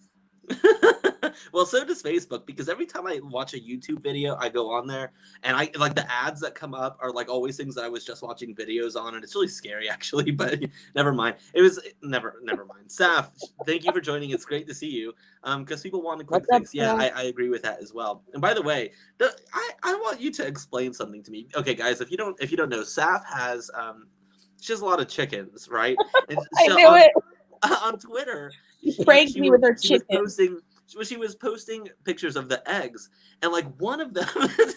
Well, so does Facebook, because every time I watch a YouTube video, I go on there and I like the ads that come up are like always things that I was just watching videos on, and it's really scary actually, but never mind. It was never mind. Saf, thank you for joining. It's great to see you. Because people want a quick fix. Yeah, I agree with that as well. And by the way, I want you to explain something to me. Okay, guys, if you don't know, Saf has she has a lot of chickens, right? And I knew it. On Twitter, she pranked me with her chicken. She was posting pictures of the eggs, and like one of them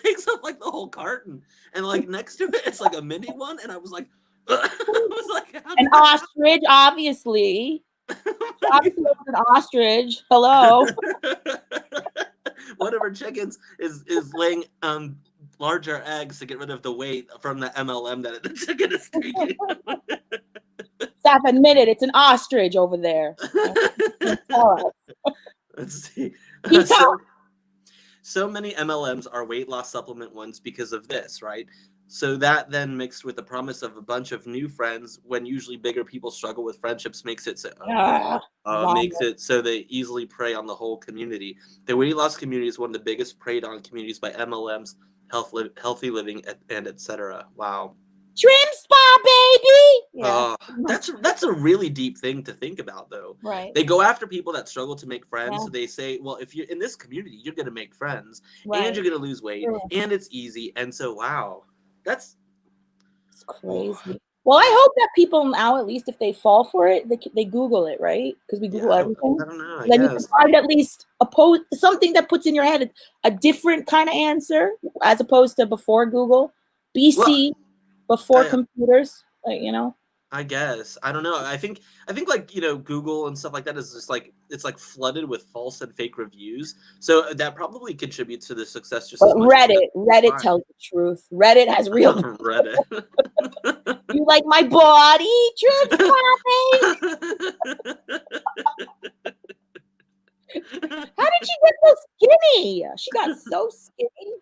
takes up like the whole carton, and like next to it, it's like a mini one, and I was like, an ostrich, obviously. Obviously, it was an ostrich. Hello. One of her chickens is laying larger eggs to get rid of the weight from the MLM that the chicken is taking. Stop, admit it. It's an ostrich over there. Let's see. So many MLMs are weight loss supplement ones because of this, right? So that then mixed with the promise of a bunch of new friends, when usually bigger people struggle with friendships, makes it so they easily prey on the whole community. The weight loss community is one of the biggest preyed on communities by MLMs, healthy living, and etc. Wow. Trim Spa, baby. Yeah. That's a really deep thing to think about, though. Right. They go after people that struggle to make friends. Yeah. So they say, well, if you're in this community, you're going to make friends, and you're going to lose weight, and it's easy. And so, wow, it's crazy. Well, I hope that people now, at least if they fall for it, they Google it, right? Because we Google everything. I don't know. Then you can find at least something that puts in your head a different kind of answer, as opposed to before Google. BC. Before computers, I guess. I don't know. I think like, Google and stuff like that is just like, it's like flooded with false and fake reviews. So that probably contributes to the success. Just but Reddit tells the truth. Reddit has real Reddit. You like my body? Truth, How did she get so skinny? She got so skinny.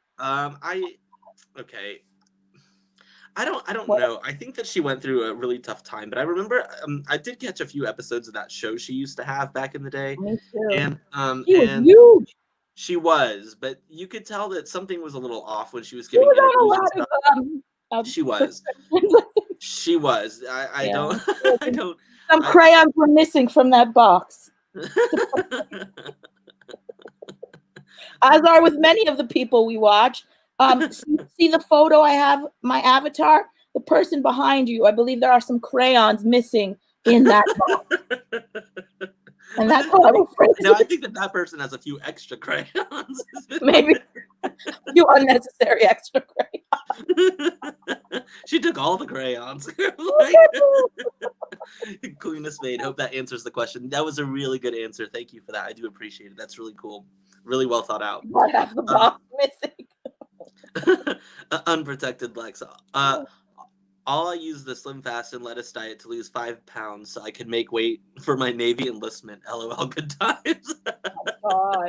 Okay. I don't What? know. I think that she went through a really tough time, but I remember I did catch a few episodes of that show she used to have back in the day, Me too. and She was and huge. she was, but you could tell that something was a little off when she was She giving was interviews on and a stuff. lot of She was. She was. I Yeah. don't. I don't. Some crayons were missing from that box, as are with many of the people we watch. See the photo I have, my avatar? The person behind you, I believe there are some crayons missing in that box. And that's how I will phrase No, I it. think that person has a few extra crayons. Maybe a few unnecessary extra crayons. She took all the crayons. Queen of Spade. Hope that answers the question. That was a really good answer. Thank you for that. I do appreciate it. That's really cool. Really well thought out. I have the box missing. Unprotected Lex. All I use the Slim Fast and Lettuce diet to lose 5 pounds so I can make weight for my Navy enlistment. LOL, good times. Oh,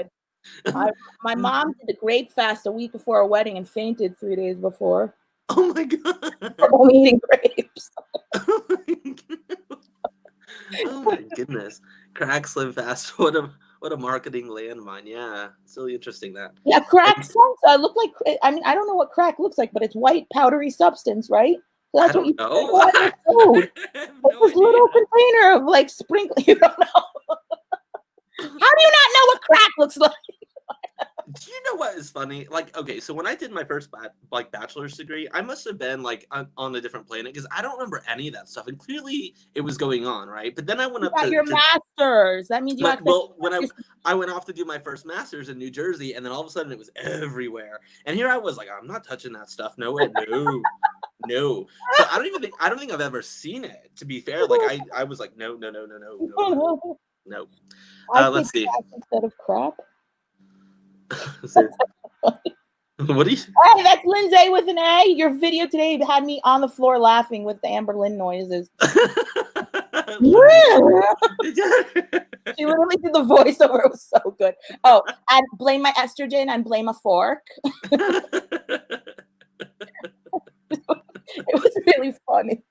God. My mom did the grape fast a week before a wedding and fainted 3 days before. Oh my God. From eating grapes. Oh my goodness. Crack Slim Fast. What a marketing landmine. Yeah, it's really interesting that. Yeah, crack look like, I mean, I don't know what crack looks like, but it's white powdery substance, right? So that's what you know. put on your food. It's this little container of like sprinkling. You don't know. How do you not know what crack looks like? Do you know what is funny? Like, okay, so when I did my first bachelor's degree, I must have been like on a different planet because I don't remember any of that stuff, and clearly it was going on, right? But then I went up to your master's. That means you have to. When I went off to do my first master's in New Jersey, and then all of a sudden it was everywhere, and here I was like, I'm not touching that stuff. No way, no. So I don't think I've ever seen it. To be fair, like I was like, no. Let's see. Instead of crap. What do you? Hey, that's Lindsay with an A. Your video today had me on the floor laughing with the Amber Lynn noises. She literally did the voiceover. It was so good. Oh, and blame my estrogen and blame a fork. It was really funny.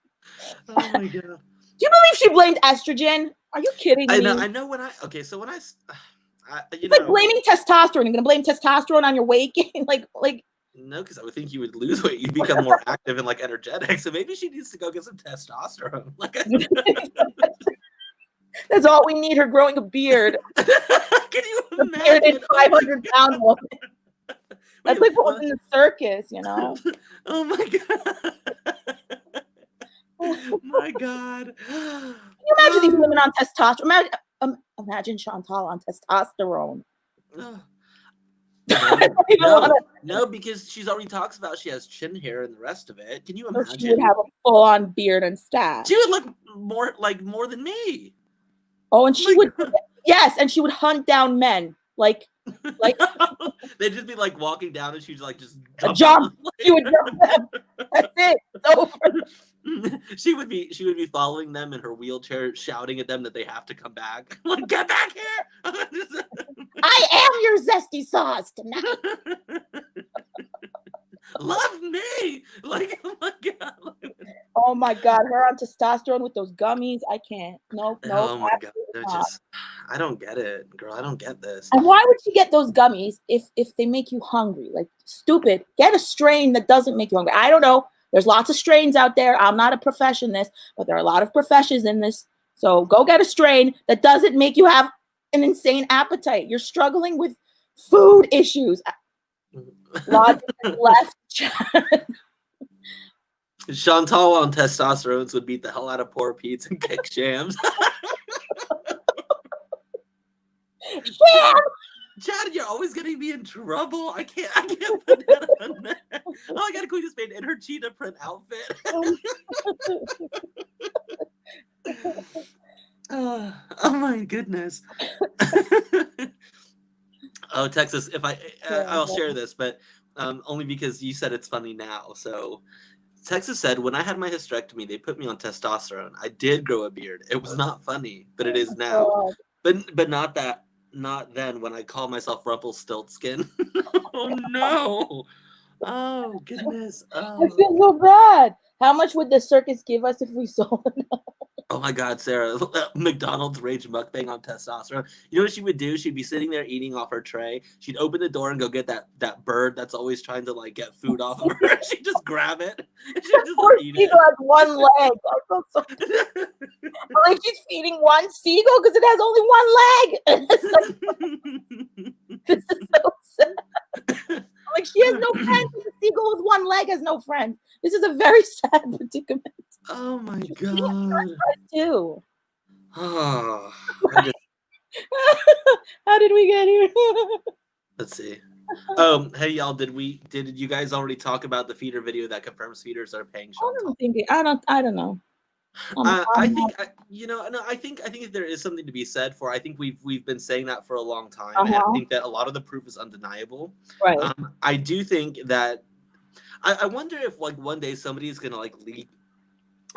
Oh my God. Do you believe she blamed estrogen? Are you kidding me? I know when I it's like blaming testosterone. You're gonna blame testosterone on your weight gain, like. No, because I would think you would lose weight. You'd become more active and like energetic. So maybe she needs to go get some testosterone. Like, that's all we need. Her growing a beard. Can you imagine? Bearded 500-pound woman. That's like what was in the circus, you know. Oh my God. Oh my God. Can you imagine these women on testosterone? Imagine Chantal on testosterone. No, because she's already talks about she has chin hair and the rest of it. Can you imagine? She would have a full-on beard and stash. She would look more than me. Oh, and she would, yes, and she would hunt down men. Like they'd just be like walking down and she'd like just jump. She would jump them. That's it. It's over. She would be following them in her wheelchair, shouting at them that they have to come back. Like, get back here! I am your zesty sauce tonight. Love me! Like, oh my God. Oh my God, her on testosterone with those gummies. I can't. Nope. Oh my God. They're just, I don't get it, girl. I don't get this. And why would she get those gummies if they make you hungry? Like, stupid. Get a strain that doesn't make you hungry. I don't know. There's lots of strains out there. I'm not a profession in this, but there are a lot of professions in this. So go get a strain that doesn't make you have an insane appetite. You're struggling with food issues. Logic left. Chantal on testosterone would beat the hell out of poor Pete's and kick Shams. Sham! Chad, you're always getting me in trouble. I can't put that on there. Oh, I got a Queen of Spade in her cheetah print outfit. Oh my goodness. Oh, Texas, if I'll share this, but only because you said it's funny now. So Texas said, when I had my hysterectomy, they put me on testosterone. I did grow a beard. It was not funny, but it is now. But not then when I call myself Rumpelstiltskin. Oh no. Oh goodness. Oh. I feel so bad. How much would the circus give us if we sold it? Oh my God, Sarah, McDonald's rage mukbang on testosterone. You know what she would do? She'd be sitting there eating off her tray. She'd open the door and go get that bird that's always trying to like get food off of her. She'd just grab it. And she'd just Poor eat seagull has one leg. I feel so like she's feeding one seagull because it has only one leg. This is so sad. Like she has no friends. The seagull with one leg has no friends. This is a very sad predicament. Oh my God. Too. Oh, How did we get here? let's see. Hey y'all, did you guys already talk about the feeder video that confirms feeders are paying Chantal? I don't know. I think there is something to be said for. I think we've been saying that for a long time, and I think that a lot of the proof is undeniable. Right. I do think that I wonder if like one day somebody's gonna like leak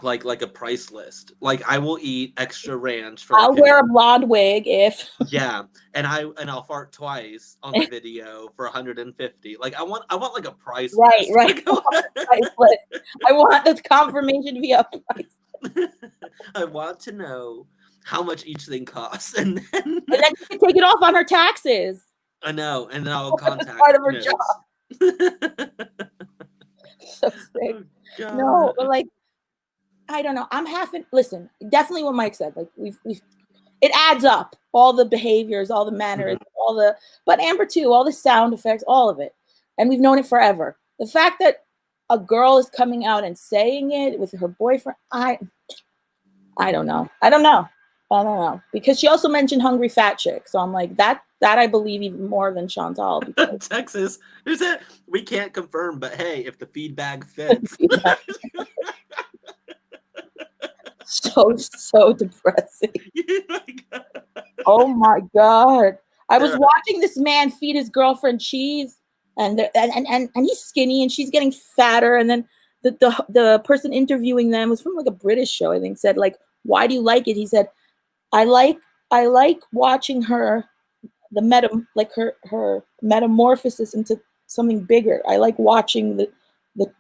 like a price list. Like I will eat extra ranch for. I'll wear a blonde wig if. Yeah, and I'll fart twice on the video for 150. Like I want like a price right, list. right. I want the confirmation via price. I want to know how much each thing costs, and then you can take it off on her taxes. I know, and then I'll contact part of her job. So sick. Oh, no, but like I don't know. I'm listen, definitely what Mike said. Like we've it adds up. All the behaviors, all the manners, but Amber too, all the sound effects, all of it. And we've known it forever. The fact that a girl is coming out and saying it with her boyfriend, I don't know. I don't know. Because she also mentioned hungry fat chick. So I'm like, that I believe even more than Chantal. Texas. We can't confirm, but hey, if the feedback fits. So depressing. Oh my God. I was watching this man feed his girlfriend cheese and he's skinny and she's getting fatter. And then the person interviewing them was from like a British show, I think, said like, why do you like it? He said, I like watching her, her metamorphosis into something bigger. I like watching the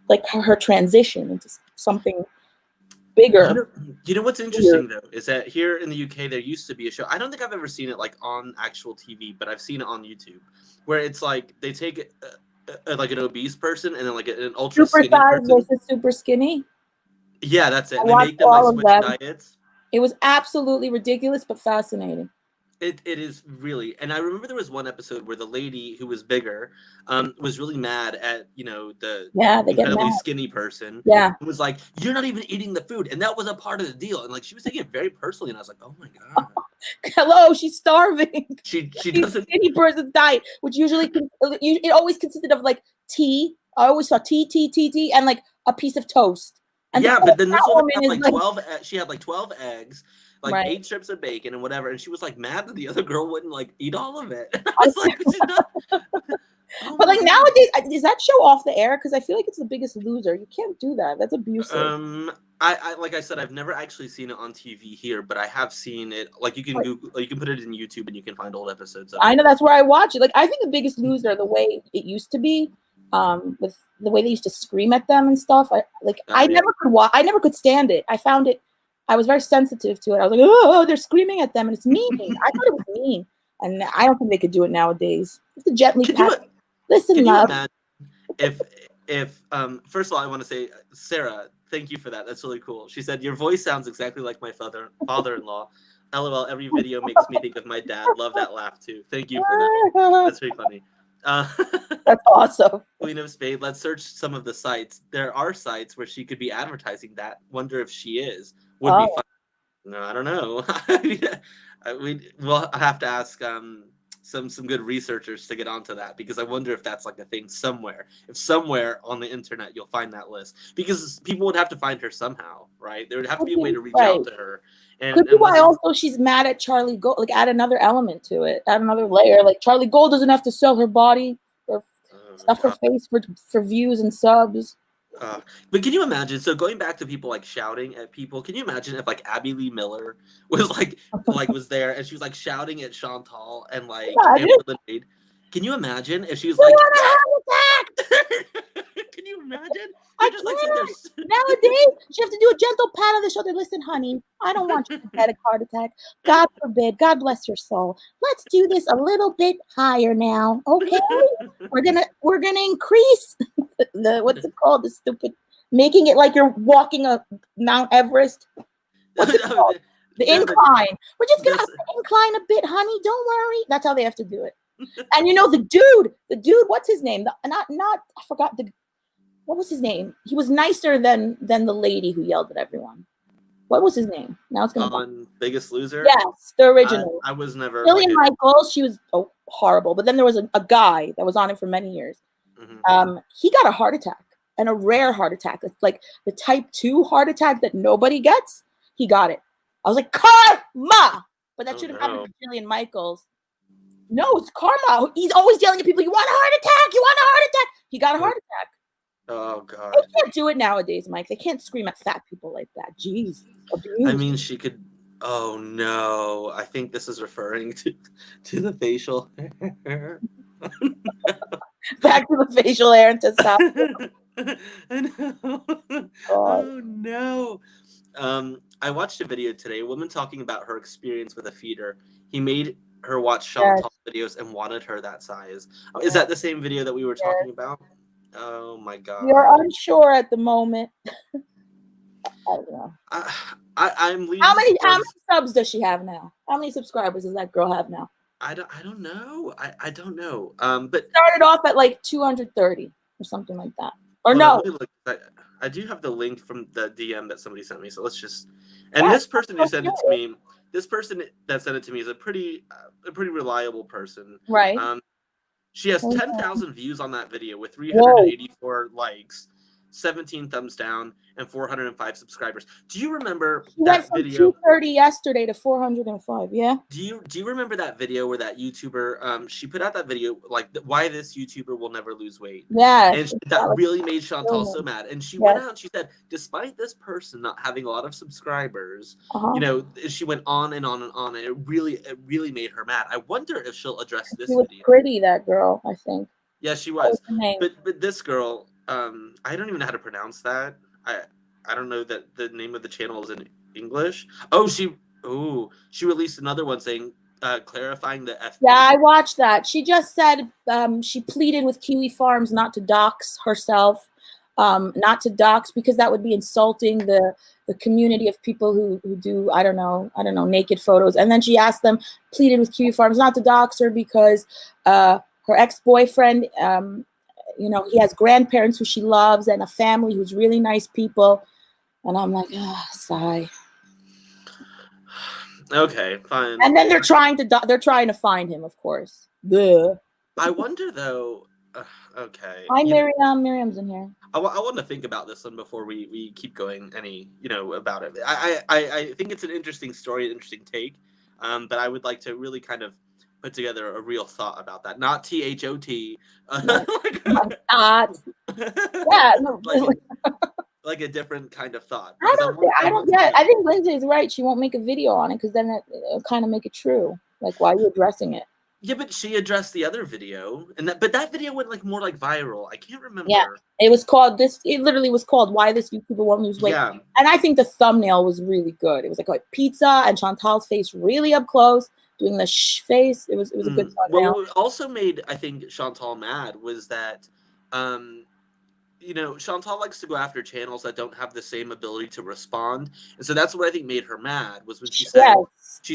like her transition into something bigger. You know what's interesting though is that here in the UK there used to be a show. I don't think I've ever seen it like on actual TV, but I've seen it on YouTube, where it's like they take like an obese person and then like an ultra super skinny size person. versus super skinny. Yeah, that's it. And they make them like switch diets. It was absolutely ridiculous but fascinating. It is really, and I remember there was one episode where the lady who was bigger was really mad at the incredibly skinny person. Yeah, it was like, you're not even eating the food, and that was a part of the deal. And like she was taking it very personally, and I was like, oh my God. Hello, she's starving. She doesn't. Skinny person's diet, which usually it always consisted of like tea. I always saw tea, and like a piece of toast. And yeah, but then this woman had like 12. She had like 12 eggs. Like 8 strips of bacon and whatever, and she was like mad that the other girl wouldn't like eat all of it. I was like, but like nowadays, is that show off the air? Because I feel like it's The Biggest Loser. You can't do that. That's abusive. I like I said, I've never actually seen it on TV here, but I have seen it. Like you can Google, you can put it in YouTube, and you can find old episodes of it. I know, that's where I watch it. Like I think The Biggest Loser, the way it used to be, with the way they used to scream at them and stuff. I never could stand it. I found it. I was very sensitive to it. I was like, oh, they're screaming at them, and it's mean. I thought it was mean, and I don't think they could do it nowadays. It's a gently listen, love. If first of all, I want to say, Sarah, thank you for that. That's really cool. She said your voice sounds exactly like my father-in-law. LOL. Every video makes me think of my dad. Love that laugh too. Thank you for that. That's very funny. That's awesome. Queen of Spade. Let's search some of the sites. There are sites where she could be advertising that. Wonder if she is. Would be fun. No, I don't know. We'll have to ask some good researchers to get onto that, because I wonder if that's like a thing somewhere. If somewhere on the internet you'll find that list, because people would have to find her somehow, right? There would have to be a way to reach out to her. And could be why also she's mad at Charlie Gold. Like add another element to it, add another layer. Like Charlie Gold doesn't have to sell her body or stuff her face for views and subs. But can you imagine? So going back to people like shouting at people, can you imagine if like Abby Lee Miller was like was there and she was like shouting at Chantal and like Amber Lemonade? Can you imagine if she was like, can you imagine? I They're just like sitting can't. there. Nowadays, you have to do a gentle pat on the shoulder. Listen, honey, I don't want you to get a heart attack. God forbid. God bless your soul. Let's do this a little bit higher now, okay? We're gonna increase the what's it called? The stupid making it like you're walking a Mount Everest. What's it called? The incline. We're just gonna incline a bit, honey. Don't worry. That's how they have to do it. And you know the dude. What's his name? Not. I forgot the. What was his name? He was nicer than the lady who yelled at everyone. What was his name? Now it's gonna. On Biggest Loser. Yes, the original. I was never. Jillian Michaels. She was horrible. But then there was a guy that was on it for many years. Mm-hmm. He got a heart attack, and a rare heart attack. It's like the type 2 heart attack that nobody gets. He got it. I was like, karma! But that should have happened to Jillian Michaels. No, it's karma. He's always yelling at people, you want a heart attack? You want a heart attack? He got a heart attack. Oh, God. They can't do it nowadays, Mike. They can't scream at fat people like that. Jeez. Abuse. I mean, she could... Oh, no. I think this is referring to the facial hair. Back to the facial hair and testosterone. No. Oh, no. I watched a video today, a woman talking about her experience with a feeder. He made her watch Chantal videos and wanted her that size. Is that the same video that we were talking about? Oh my God. You're unsure at the moment. I don't know. I'm leaving. How many subs does she have now? How many subscribers does that girl have now? I don't know. I don't know. But started off at like 230 or something like that. Or no. I do have the link from the DM that somebody sent me. So let's just. And this person who sent it to me, this person that sent it to me is a pretty reliable person. Right. She has 10,000 views on that video with 384 likes, 17 thumbs down, and 405 subscribers. Do you remember that video? 230 yesterday to 405. Yeah. Do you remember that video where that YouTuber she put out that video like why this YouTuber will never lose weight? Yeah. And that really made Chantal so mad. And she went out and she said, despite this person not having a lot of subscribers, you know, she went on and on and on, and it really made her mad. I wonder if she'll address this video. She was pretty, that girl, I think. Yeah, she was. But this girl, I don't even know how to pronounce that. I don't know that the name of the channel is in English. She released another one saying clarifying the FB. Yeah, I watched that. She just said she pleaded with Kiwi Farms not to dox herself, not to dox because that would be insulting the community of people who do I don't know naked photos. And then she asked them, pleaded with Kiwi Farms not to dox her because her ex-boyfriend, you know, he has grandparents who she loves and a family who's really nice people. And I'm like, sigh. Okay, fine. And then they're trying to find him, of course. Bleh. I wonder though. Okay. Hi, Miriam. Miriam's in here. I want to think about this one before we keep going about it. I think it's an interesting story, an interesting take. But I would like to really kind of put together a real thought about that. Not THOT. Not. Yeah. No. Like a different kind of thought. I don't get. I think Lindsay's right. She won't make a video on it because then it'll kind of make it true. Like, why are you addressing it? Yeah, but she addressed the other video, but that video went like more like viral. I can't remember. Yeah, it was called this. It literally was called "Why This YouTuber Won't Lose Weight." Yeah, and I think the thumbnail was really good. It was like pizza and Chantal's face really up close, doing the face. It was a good thumbnail. What also made I think Chantal mad was that, Chantal likes to go after channels that don't have the same ability to respond. And so that's what I think made her mad was when she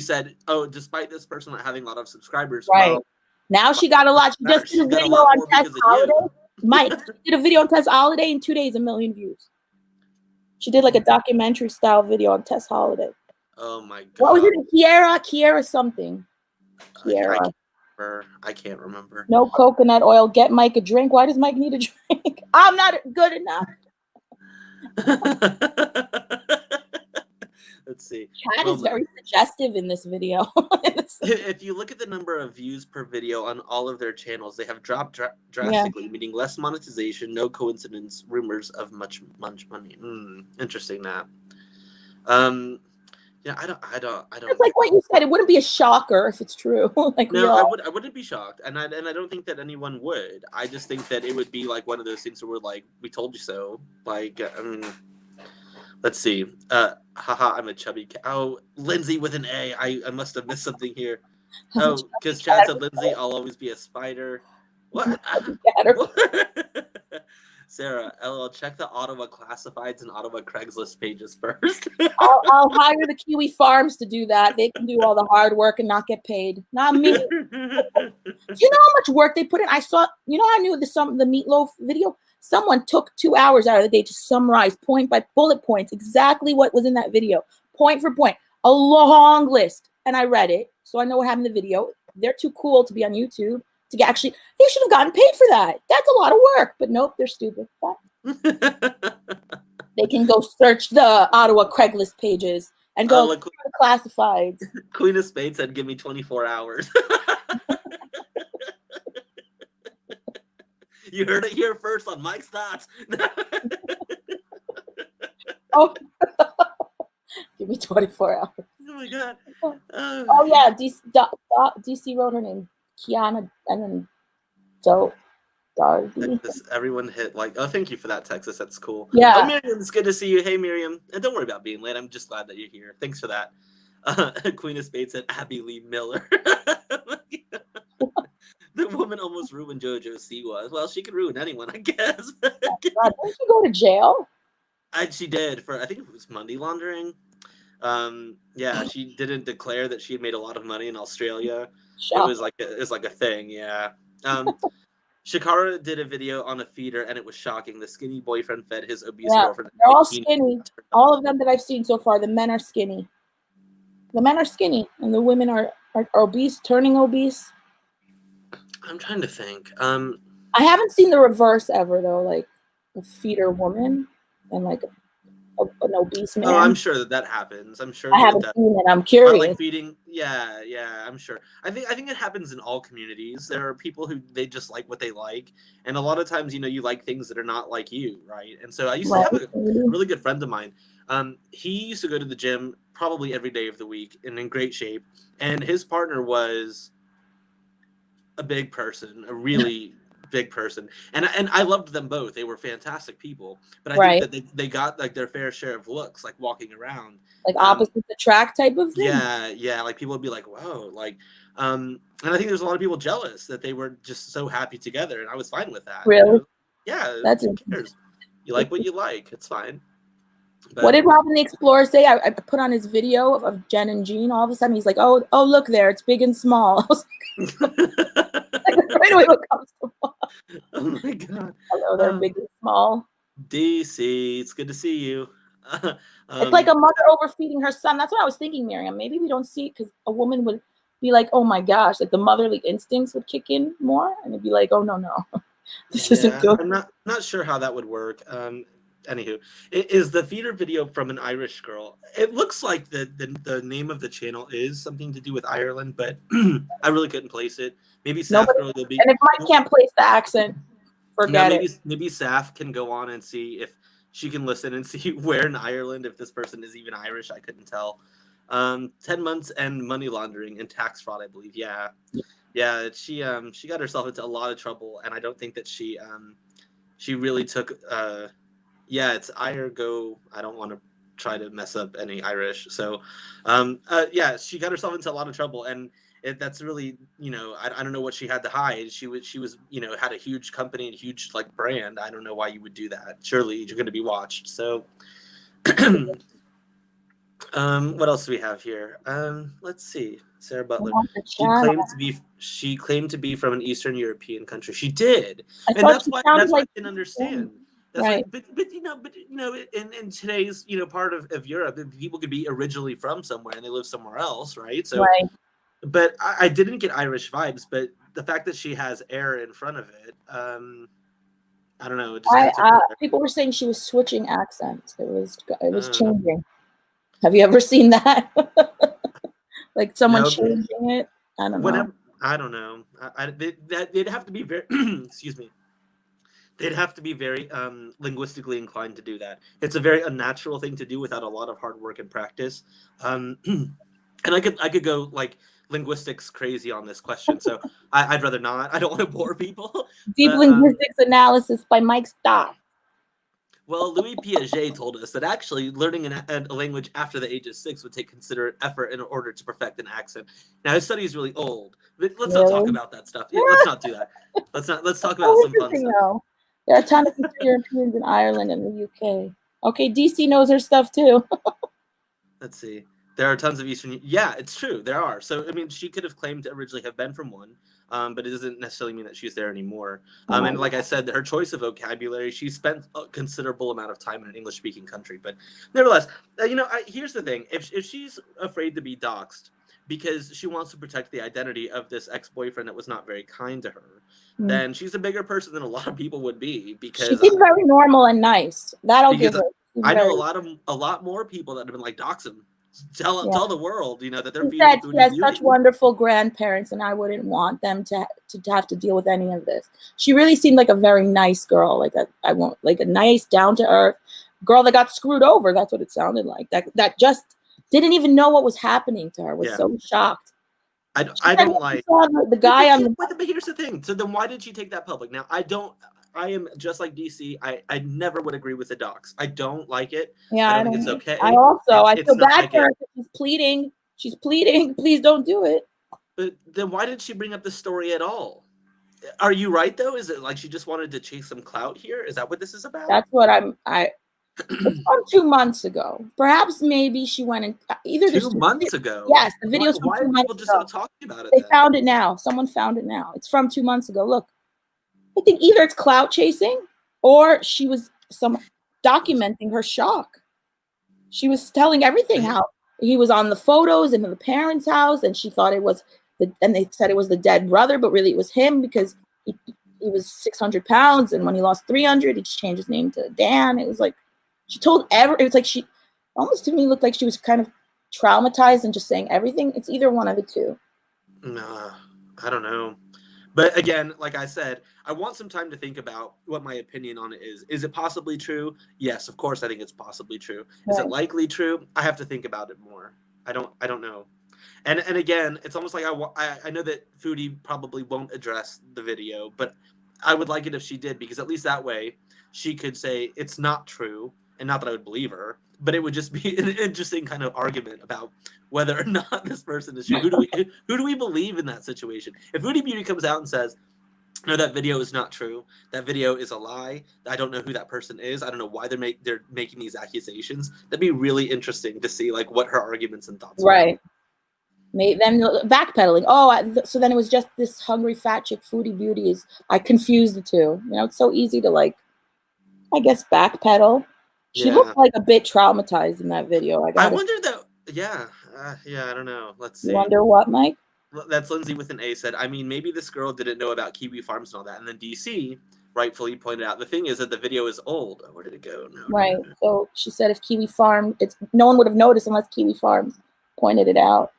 said, oh, despite this person not having a lot of subscribers. Right. Well, now she got a lot. She just did a video on Tess Holiday. Mike, she did a video on Tess Holiday in 2 days, 1 million views. She did like a documentary style video on Tess Holiday. Oh my God. What was it? Kiara something. Kiara. I can't remember. No coconut oil. Get Mike a drink. Why does Mike need a drink? I'm not good enough. Let's see. Chad is very suggestive in this video. If you look at the number of views per video on all of their channels, they have dropped drastically, meaning less monetization, no coincidence, rumors of much money. Interesting that. Yeah, I don't It's like what you said. It wouldn't be a shocker if it's true. Like No, I wouldn't be shocked, and I don't think that anyone would. I just think that it would be like one of those things where we're like, we told you so. Like, let's see. Haha, I'm a chubby cat. Oh, Lindsay with an A. I must have missed something here. Oh, because Chad said Lindsay, I'll always be a spider. What? What? Sarah, LL, check the Ottawa classifieds and Ottawa Craigslist pages first. I'll hire the Kiwi Farms to do that. They can do all the hard work and not get paid. Not me. Do you know how much work they put in? I saw, you know, I knew the meatloaf video. Someone took 2 hours out of the day to summarize point by bullet points exactly what was in that video, point for point, a long list. And I read it, so I know what happened in the video. They're too cool to be on YouTube. To get actually, they should have gotten paid for that. That's a lot of work, but nope, they're stupid. They can go search the Ottawa Craigslist pages and go to the classifieds. Queen of Spades said, "Give me 24 hours." You heard it here first on Mike's Thoughts. Oh, give me 24 hours. Oh my god. Oh yeah, DC wrote her name. Kiana and then Darby. Everyone hit like, oh, thank you for that, Texas. That's cool. Yeah. Oh, Miriam, it's good to see you. Hey, Miriam. And don't worry about being late. I'm just glad that you're here. Thanks for that. Queen of Spades said Abby Lee Miller. The woman almost ruined JoJo Siwa. Well, she could ruin anyone, I guess. God, didn't she go to jail? She did for, I think it was money laundering. Yeah, she didn't declare that she had made a lot of money in Australia. It was like a thing, yeah. Shakara did a video on a feeder, and it was shocking. The skinny boyfriend fed his obese girlfriend. They're all skinny. All of them that I've seen so far, the men are skinny. The men are skinny, and the women are obese, turning obese. I'm trying to think. I haven't seen the reverse ever though, like a feeder woman and like an obese man. Oh, I'm sure that happens. I'm sure. I haven't seen it. I'm curious. Like feeding, yeah, I'm sure. I think it happens in all communities. There are people who they just like what they like, and a lot of times, you like things that are not like you, right? And so I used to have a really good friend of mine. He used to go to the gym probably every day of the week and in great shape, and his partner was a big person, a really big person, and I loved them both. They were fantastic people, but I think that they got like their fair share of looks, like walking around, like opposites attract type of thing. Yeah, like people would be like, whoa, like, and I think there's a lot of people jealous that they were just so happy together, and I was fine with that. Really? Yeah, that's who cares? You like what you like, it's fine. But what did Robin the Explorer say? I put on his video of Jen and Jean. All of a sudden, he's like, "Oh, look there! It's big and small." I was like, right away, what comes to mind. Oh my god! Hello, they're big and small. DC, it's good to see you. It's like a mother overfeeding her son. That's what I was thinking, Miriam. Maybe we don't see it because a woman would be like, "Oh my gosh!" Like the motherly instincts would kick in more, and it'd be like, "Oh no, this isn't good." I'm not sure how that would work. Anywho, is the feeder video from an Irish girl. It looks like the name of the channel is something to do with Ireland, but I really couldn't place it. Maybe Saf will be. And if Mike can't place the accent, forget it. Maybe Saf can go on and see if she can listen and see where in Ireland, if this person is even Irish. I couldn't tell. 10 months and money laundering and tax fraud, I believe. Yeah. She got herself into a lot of trouble, and I don't think that she really took. Yeah, it's Irgo. I don't want to try to mess up any Irish. So, yeah, she got herself into a lot of trouble, and that's really, I don't know what she had to hide. She was, had a huge company and huge like brand. I don't know why you would do that. Surely you're going to be watched. So, what else do we have here? Let's see. Sarah Butler. She claimed to be from an Eastern European country. She did, and that's why I can understand. That's right. But in today's part of Europe, people could be originally from somewhere and they live somewhere else, right? So, but I didn't get Irish vibes. But the fact that she has air in front of it, I don't know. People were saying she was switching accents. It was changing. Have you ever seen that? Like someone changing it? I don't know. I don't know. They'd have to be very. Excuse me. They'd have to be very linguistically inclined to do that. It's a very unnatural thing to do without a lot of hard work and practice. And I could go like linguistics crazy on this question, so I'd rather not. I don't want to bore people. Deep But, linguistics analysis by Mike Stock. well, Louis Piaget told us that actually learning a language after the age of 6 would take considerate effort in order to perfect an accent. Now his study is really old. Let's not talk about that stuff. Yeah, let's not do that. Let's talk about some fun stuff. Though. There are a ton of Eastern Europeans in Ireland and the UK. Okay, DC knows her stuff too. Let's see. There are tons of Eastern. Yeah, it's true. There are. So I mean, she could have claimed to originally have been from one, but it doesn't necessarily mean that she's there anymore. And like I said, her choice of vocabulary, she spent a considerable amount of time in an English-speaking country. But nevertheless, here's the thing: if she's afraid to be doxxed because she wants to protect the identity of this ex-boyfriend that was not very kind to her, then she's a bigger person than a lot of people would be. Because she seems very normal and nice. That'll give her. I know a lot more people that have been like, dox him. Tell the world, that they're feeding food. She has such wonderful grandparents, and I wouldn't want them to have to deal with any of this. She really seemed like a very nice girl, like a nice, down to earth girl that got screwed over. That's what it sounded like. That just didn't even know what was happening to her. Was so shocked. I don't like the guy on the. But here's the thing. So then, why did she take that public? Now I am just like DC. I never would agree with the docs. I don't like it. Yeah, I don't think it's okay. I feel bad for her. She's pleading. She's pleading. Please don't do it. But then why did she bring up the story at all? Are you right though? Is it like she just wanted to chase some clout here? Is that what this is about? That's what it's from 2 months ago. Perhaps maybe she went in either 2 months ago. Yes, the video's from 2 months ago. Why are people just not talking about it? They found it now. Someone found it now. It's from 2 months ago. Look. I think either it's clout chasing or she was documenting her shock. She was telling everything, how he was on the photos in the parents' house, and she thought it was and they said it was the dead brother, but really it was him because he was 600 pounds, and when he lost 300, he changed his name to Dan. It was like she told it was like she almost to me looked like she was kind of traumatized and just saying everything. It's either one of the two. Nah, I don't know. But again, like I said, I want some time to think about what my opinion on it is. Is it possibly true? Yes, of course I think it's possibly true. Right. Is it likely true? I have to think about it more. I don't know. And again, it's almost like I know that Foodie probably won't address the video, but I would like it if she did, because at least that way she could say it's not true, and not that I would believe her, but it would just be an interesting kind of argument about whether or not this person is true. Who do we believe in that situation? If Foodie Beauty comes out and says, no, that video is not true, that video is a lie, I don't know who that person is, I don't know why they're making these accusations, that'd be really interesting to see like what her arguments and thoughts right. Maybe then backpedaling. So then it was just this hungry fat chick Foodie Beauty I confused the two. It's so easy to I guess backpedal. She looked like a bit traumatized in that video. I wonder though. Yeah, I don't know. Let's see. You wonder what, Mike? That's Lindsay with an A said. I mean, maybe this girl didn't know about Kiwi Farms and all that, and then DC rightfully pointed out the thing is that the video is old. Where did it go? No, right. No. So she said if Kiwi Farm, no one would have noticed unless Kiwi Farms pointed it out.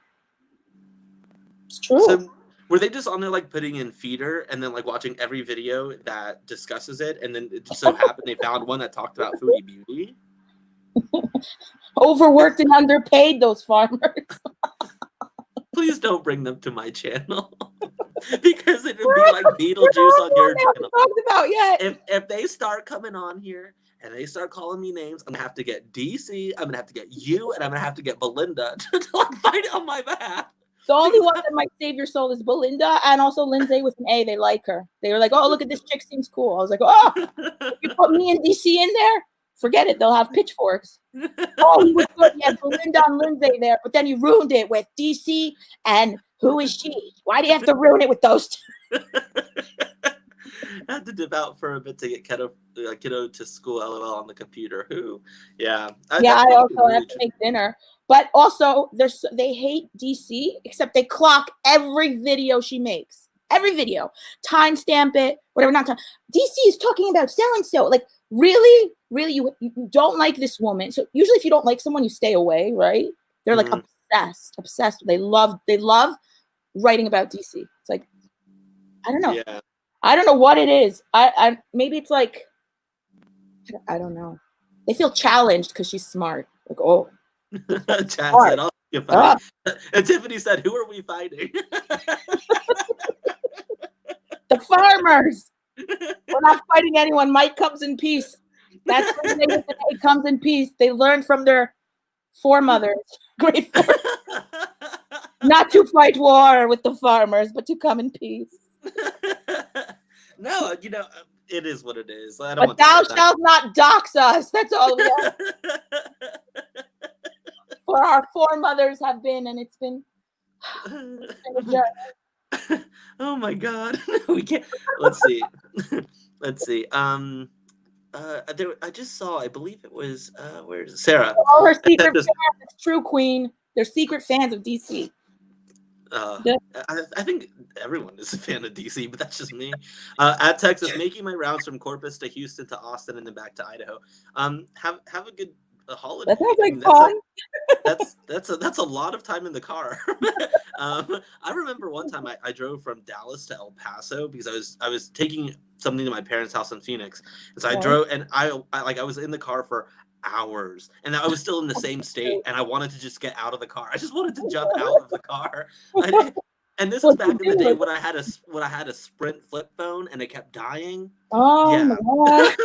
It's true. So were they just on there putting in feeder and then watching every video that discusses it, and then it just so happened they found one that talked about Foodie Beauty? Overworked and underpaid, those farmers. Please don't bring them to my channel. Because it would be like Beetlejuice on your channel. Talked about yet. If they start coming on here and they start calling me names, I'm gonna have to get DC, I'm gonna have to get you, and I'm gonna have to get Belinda to fight on my behalf. The only one that might save your soul is Belinda, and also Lindsay with an A. They like her. They were like, oh, look at this chick, seems cool. I was like, oh, you put me and DC in there? Forget it. They'll have pitchforks. Oh, he was good. You had Belinda and Lindsay there, but then you ruined it with DC and who is she? Why do you have to ruin it with those two? I had to dip out for a bit to get kiddo to school, LOL, on the computer. Who? Yeah. I also really have to make dinner. But also, they hate DC, except they clock every video she makes. Every video. Timestamp it, whatever, not time. DC is talking about so. Really? Really? You don't like this woman. So usually if you don't like someone, you stay away, right? They're obsessed. They love writing about DC. It's I don't know. Yeah. I don't know what it is. I maybe it's like, I don't know. They feel challenged because she's smart. Like, oh, Chad smart. said, "I'll pick a fight." And Tiffany said, "Who are we fighting?" The farmers. We're not fighting anyone. Mike comes in peace. That's what they say. It comes in peace. They learned from their foremothers, great not to fight war with the farmers, but to come in peace. No, it is what it is. I don't But thou shalt not dox us. That's all we have. For our foremothers have been, and it's been a journey. Oh my God. We can't. Let's see. Let's see. I just saw, I believe it was, where's it? Sarah? All her secret fans, it's true, Queen. They're secret fans of DC. I think everyone is a fan of DC, but that's just me. At Texas, making my rounds from Corpus to Houston to Austin and then back to Idaho. Have a good holiday. That sounds like fun. That's a lot of time in the car. I remember one time I drove from Dallas to El Paso because I was taking something to my parents' house in Phoenix, and so I drove, and I was in the car for hours, and I was still in the same state, and I wanted to just get out of the car. I just wanted to jump out of the car. And this is back in the day when I had a Sprint flip phone and it kept dying. Oh yeah. My God.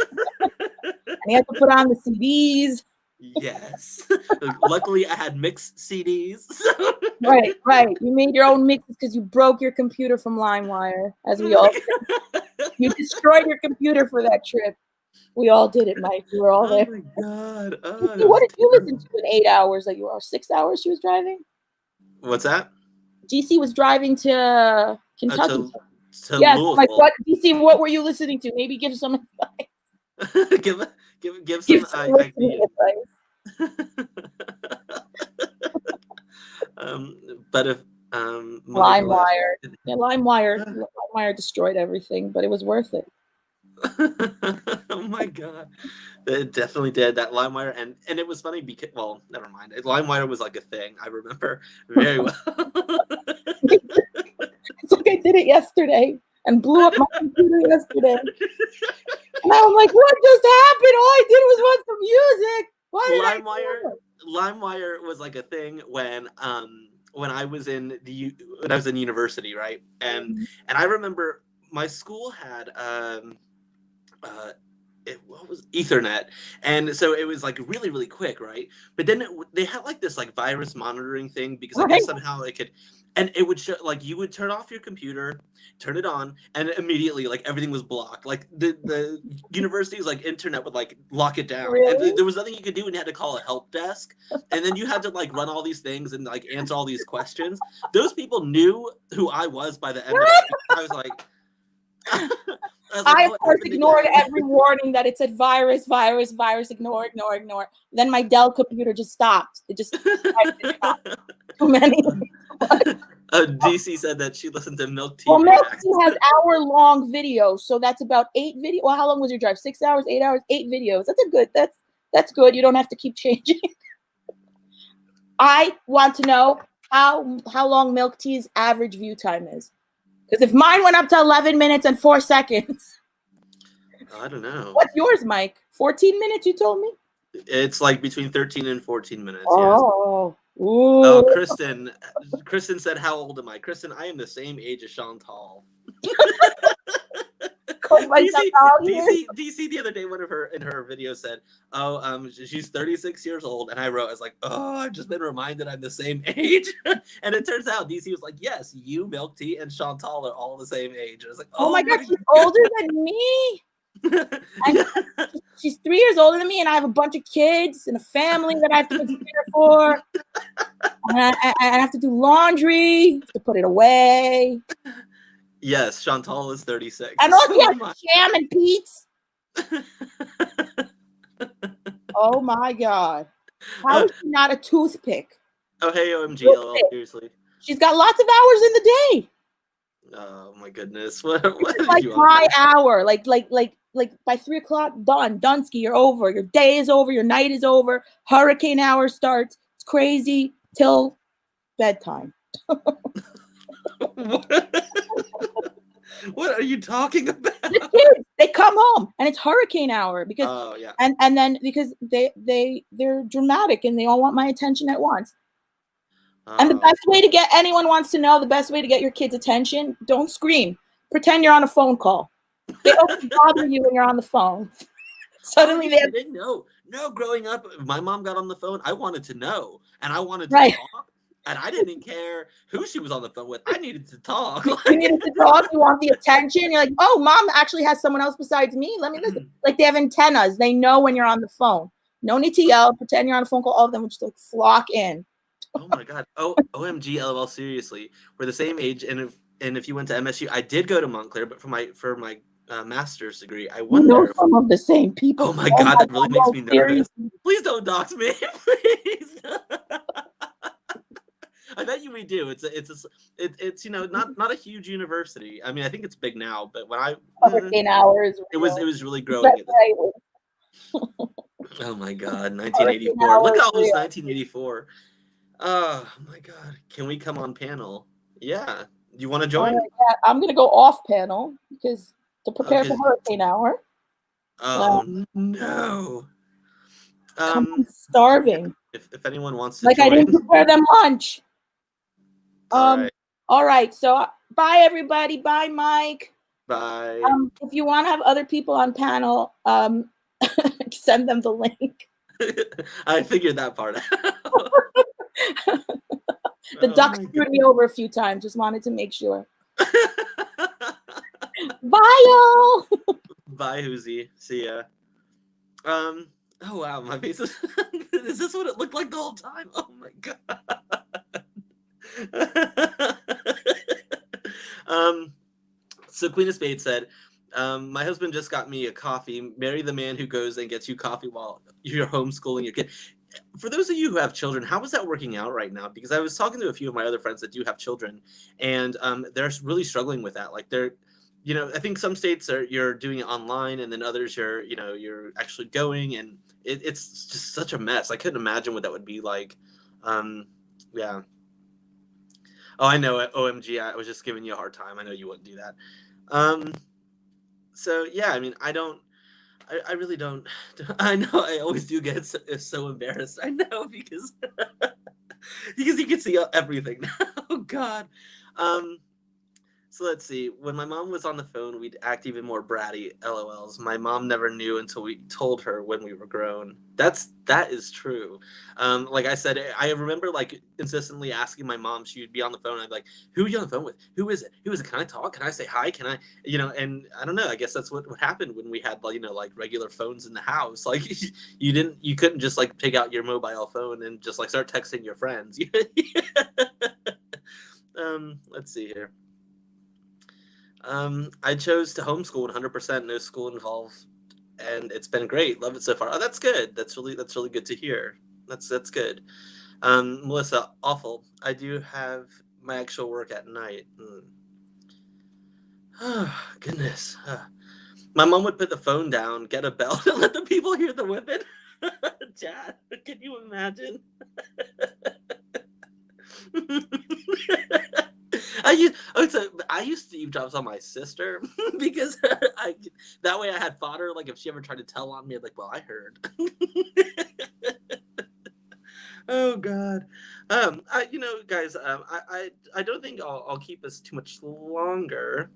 And you had to put on the CDs. Yes. Luckily, I had mixed CDs. Right. You made your own mixes because you broke your computer from LimeWire, as we all did. You destroyed your computer for that trip. We all did it, Mike. We were all there. Oh my God. What did you listen to in 8 hours? Like, 6 hours she was driving? What's that? DC was driving to Kentucky. To yes, Louisville. like what DC? What were you listening to? Maybe give some advice. give some advice. But if LimeWire, LimeWire destroyed everything, but it was worth it. Oh my God, it definitely did. That LimeWire, and it was funny because, well, never mind. LimeWire was like a thing. I remember very well. It's like I did it yesterday and blew up my computer yesterday. And I'm like, what just happened? All I did was watch some music. LimeWire was like a thing when I was in university, right? And I remember my school had what was Ethernet, and so it was like really, really quick, right? But then they had like this like virus monitoring thing because I guess somehow it could, and it would show, like, you would turn off your computer, turn it on, and immediately like everything was blocked. Like the university's like internet would like lock it down. Really? And there was nothing you could do, and you had to call a help desk, and then you had to like run all these things and like answer all these questions. Those people knew who I was by the end of it. I was like. I of course ignored every warning that it said virus, ignore. Then my Dell computer just stopped. It just too many. DC said that she listened to Milk Tea. Well, Milk Tea has hour-long videos, so that's about 8 videos. Well, how long was your drive? 6 hours, 8 hours, 8 videos. That's good. You don't have to keep changing. I want to know how long Milk Tea's average view time is. Because if mine went up to 11 minutes and 4 seconds. I don't know. What's yours, Mike? 14 minutes, you told me? It's like between 13 and 14 minutes. Oh. Yes. Oh, Kristen said, how old am I? Kristen, I am the same age as Chantal. DC the other day, in her video said, she's 36 years old, and I was like, I've just been reminded I'm the same age. And it turns out DC was like, yes, you, Milk Tea, and Chantal are all the same age. And I was like, oh my God, she's older than me. She's 3 years older than me, and I have a bunch of kids and a family that I have to care for. And I have to do laundry, to put it away. Yes, Chantal is 36. And also, Jam and Pete's. Oh my God. How is she not a toothpick? Oh, hey, OMG, seriously. She's got lots of hours in the day. Oh my goodness. What like my hour. Like by 3 o'clock, done. Dunsky, you're over. Your day is over. Your night is over. Hurricane hour starts. It's crazy till bedtime. What are you talking about? The kids, they come home and it's hurricane hour because Oh yeah. and then because they're dramatic and they all want my attention at once. And the Oh. best way to get anyone wants to know the best way to get your kids' attention, don't scream. Pretend you're on a phone call. They only bother you when you're on the phone. Suddenly I they're didn't know. No, growing up, if my mom got on the phone, I wanted to know, and I wanted to right. talk, and I didn't care who she was on the phone with. I needed to talk. You needed to talk, you want the attention. You're like, oh, mom actually has someone else besides me. Let me listen. Like they have antennas. They know when you're on the phone. No need to yell. Pretend you're on a phone call. All of them would just like flock in. Oh my god. Oh, OMG, LOL, seriously. We're the same age, and if you went to MSU, I did go to Montclair, but for my master's degree, I You wonder. know some of the same people. Oh my god, that really makes me nervous. seriously. Please don't dox me, please. I bet you we do. It's not a huge university. I mean, I think it's big now, but when I Hurricane hours. it was really growing. Oh my god, 1984. Look at all this 1984. Oh my god, can we come on panel? Yeah, you want to join? I'm gonna go off panel because to prepare for hurricane hour. Oh no. I'm starving. If anyone wants to like join. I didn't prepare them lunch. All right. So bye everybody. Bye Mike. Bye. If you want to have other people on panel, send them the link. I figured that part out. The duck screwed me over a few times. Just wanted to make sure. Bye y'all. Bye Hoosie. See ya. Oh wow, my face is is this what it looked like the whole time? Oh my god. So Queen of Spades said, my husband just got me a coffee. Marry the man who goes and gets you coffee while you're homeschooling your kid. For those of you who have children, how is that working out right now? Because I was talking to a few of my other friends that do have children, and they're really struggling with that. Like they're, I think some states you're doing it online, and then others you're actually going, and it's just such a mess. I couldn't imagine what that would be like. Yeah. Oh, I know it. OMG, I was just giving you a hard time. I know you wouldn't do that. So yeah, I mean, I really don't. I know I always do get so embarrassed. I know because you can see everything now. Oh God. So let's see. When my mom was on the phone, we'd act even more bratty. LOLs. My mom never knew until we told her when we were grown. That is true. Like I said, I remember like insistently asking my mom. She would be on the phone. I'd be like, "Who are you on the phone with? Who is it? Who is it? Can I talk? Can I say hi? Can I?" And I don't know. I guess that's what happened when we had like regular phones in the house. Like you couldn't just like take out your mobile phone and just like start texting your friends. Let's see here. I chose to homeschool 100%, no school involved, and it's been great. Love it so far. Oh, that's good. That's really good to hear. That's good. Melissa, awful. I do have my actual work at night. Oh, goodness. My mom would put the phone down, get a belt, and let the people hear the whipping. Chad, can you imagine? I used to eavesdrop on my sister because that way I had fodder. Like if she ever tried to tell on me, I'd like, well, I heard. Oh God. Guys, I don't think I'll keep us too much longer.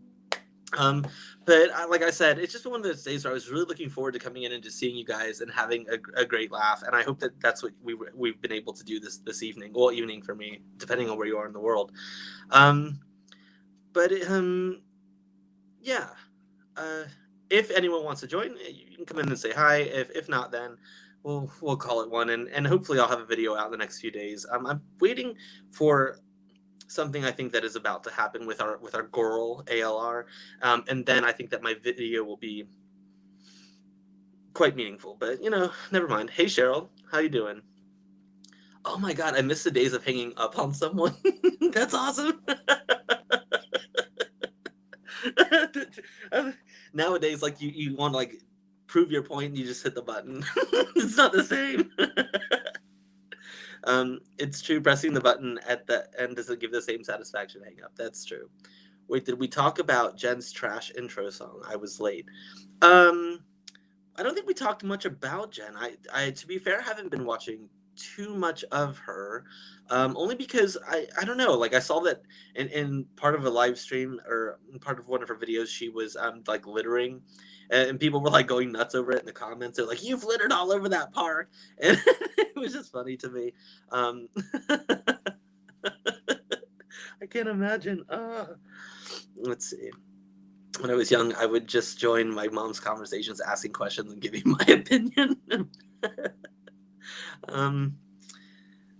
But like I said, it's just one of those days where I was really looking forward to coming in and just seeing you guys and having a great laugh. And I hope that that's what we've been able to do this evening. Well, evening for me, depending on where you are in the world. Yeah. If anyone wants to join, you can come in and say hi. If not, then we'll call it one. And hopefully I'll have a video out in the next few days. I'm waiting for something I think that is about to happen with our girl ALR, and then I think that my video will be quite meaningful. But never mind. Hey Cheryl, how you doing? Oh my God, I miss the days of hanging up on someone. That's awesome. Nowadays, like you want to like prove your point, and you just hit the button. It's not the same. It's true. Pressing the button at the end doesn't give the same satisfaction. Hang up. That's true. Wait, did we talk about Jen's trash intro song? I was late. I don't think we talked much about Jen. I to be fair, haven't been watching too much of her, only because I don't know. Like I saw that in part of a live stream or part of one of her videos, she was like littering, and people were like going nuts over it in the comments. They're like, "You've littered all over that park," and it was just funny to me. I can't imagine. Let's see. When I was young, I would just join my mom's conversations, asking questions and giving my opinion.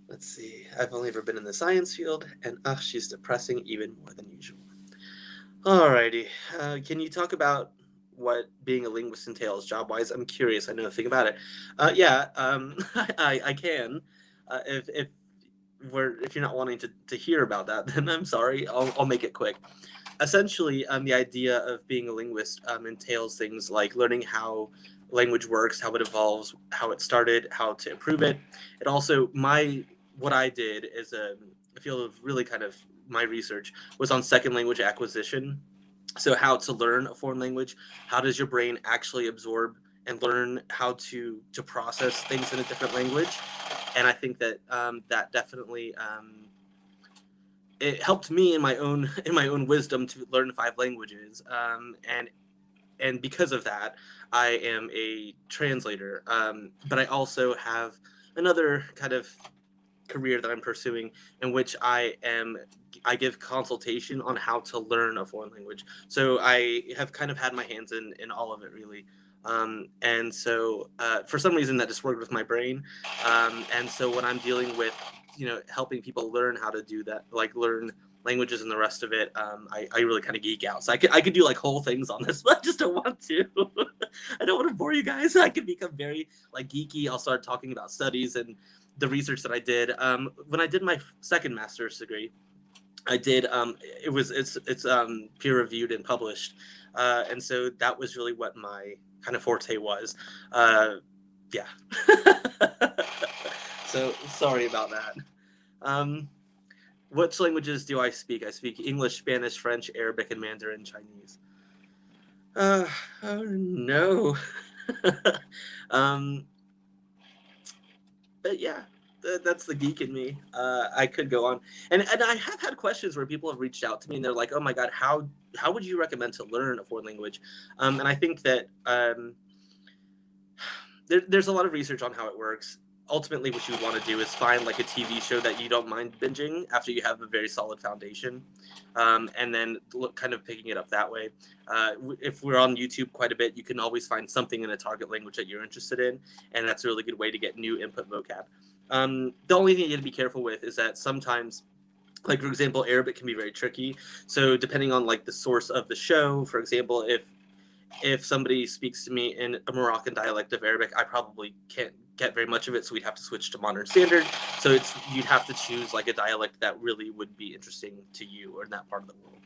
Let's see. I've only ever been in the science field, and she's depressing even more than usual. Alrighty. Can you talk about what being a linguist entails job-wise? I'm curious. I know nothing about it. Yeah, I can. If you're not wanting to hear about that, then I'm sorry. I'll make it quick. Essentially, the idea of being a linguist entails things like learning how language works, how it evolves, how it started, how to improve it. It also, what I did is a field of really kind of my research was on second language acquisition. So how to learn a foreign language, how does your brain actually absorb and learn how to process things in a different language. And I think that that definitely it helped me in my own wisdom to learn 5 languages, and because of that, I am a translator. But I also have another kind of career that I'm pursuing in which I give consultation on how to learn a foreign language. So I have kind of had my hands in all of it really. And so for some reason that just worked with my brain. And so when I'm dealing with, helping people learn how to do that, like learn languages and the rest of it, I really kind of geek out. So I could do like whole things on this, but I just don't want to. I don't want to bore you guys. I could become very like geeky. I'll start talking about studies and the research that I did. When I did my second master's degree, I did it's peer reviewed and published, and so that was really what my kind of forte was. Yeah. So sorry about that. Which languages do I speak? I speak English, Spanish, French, Arabic, and Mandarin Chinese. Oh no. But yeah, that's the geek in me. I could go on, and I have had questions where people have reached out to me and they're like, "Oh my God, how would you recommend to learn a foreign language?" And I think that there's a lot of research on how it works. Ultimately, what you would want to do is find like a TV show that you don't mind binging after you have a very solid foundation, and then kind of picking it up that way. If we're on YouTube quite a bit, you can always find something in a target language that you're interested in, and that's a really good way to get new input vocab. The only thing you have to be careful with is that sometimes, like for example, Arabic can be very tricky. So depending on like the source of the show, for example, if somebody speaks to me in a Moroccan dialect of Arabic, I probably can't get very much of it, so we'd have to switch to modern standard. So you'd have to choose like a dialect that really would be interesting to you or in that part of the world.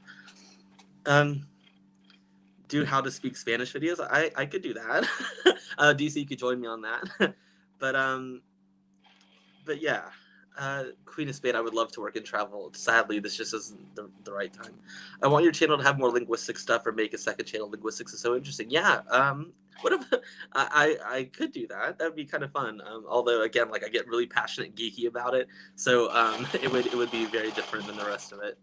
Do how to speak Spanish videos. I could do that. DC could join me on that. But yeah. Queen of Spade, I would love to work and travel. Sadly, this just isn't the right time. I want your channel to have more linguistic stuff or make a second channel. Linguistics is so interesting. Yeah. What if I could do that? That would be kind of fun. Although again, like I get really passionate, geeky about it, so it would be very different than the rest of it.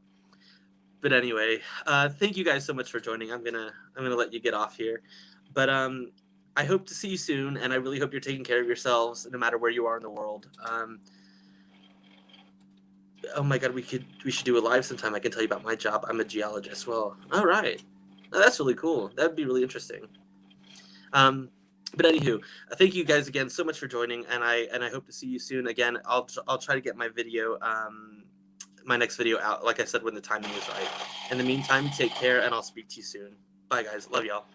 But anyway, thank you guys so much for joining. I'm gonna let you get off here, but I hope to see you soon, and I really hope you're taking care of yourselves no matter where you are in the world. Oh my God, we should do a live sometime. I can tell you about my job. I'm a geologist. Well, all right. Oh, that's really cool. That'd be really interesting. But anywho, thank you guys again so much for joining, and I hope to see you soon. Again, I'll try to get my video, my next video out, like I said, when the timing is right. In the meantime, take care, and I'll speak to you soon. Bye, guys. Love y'all.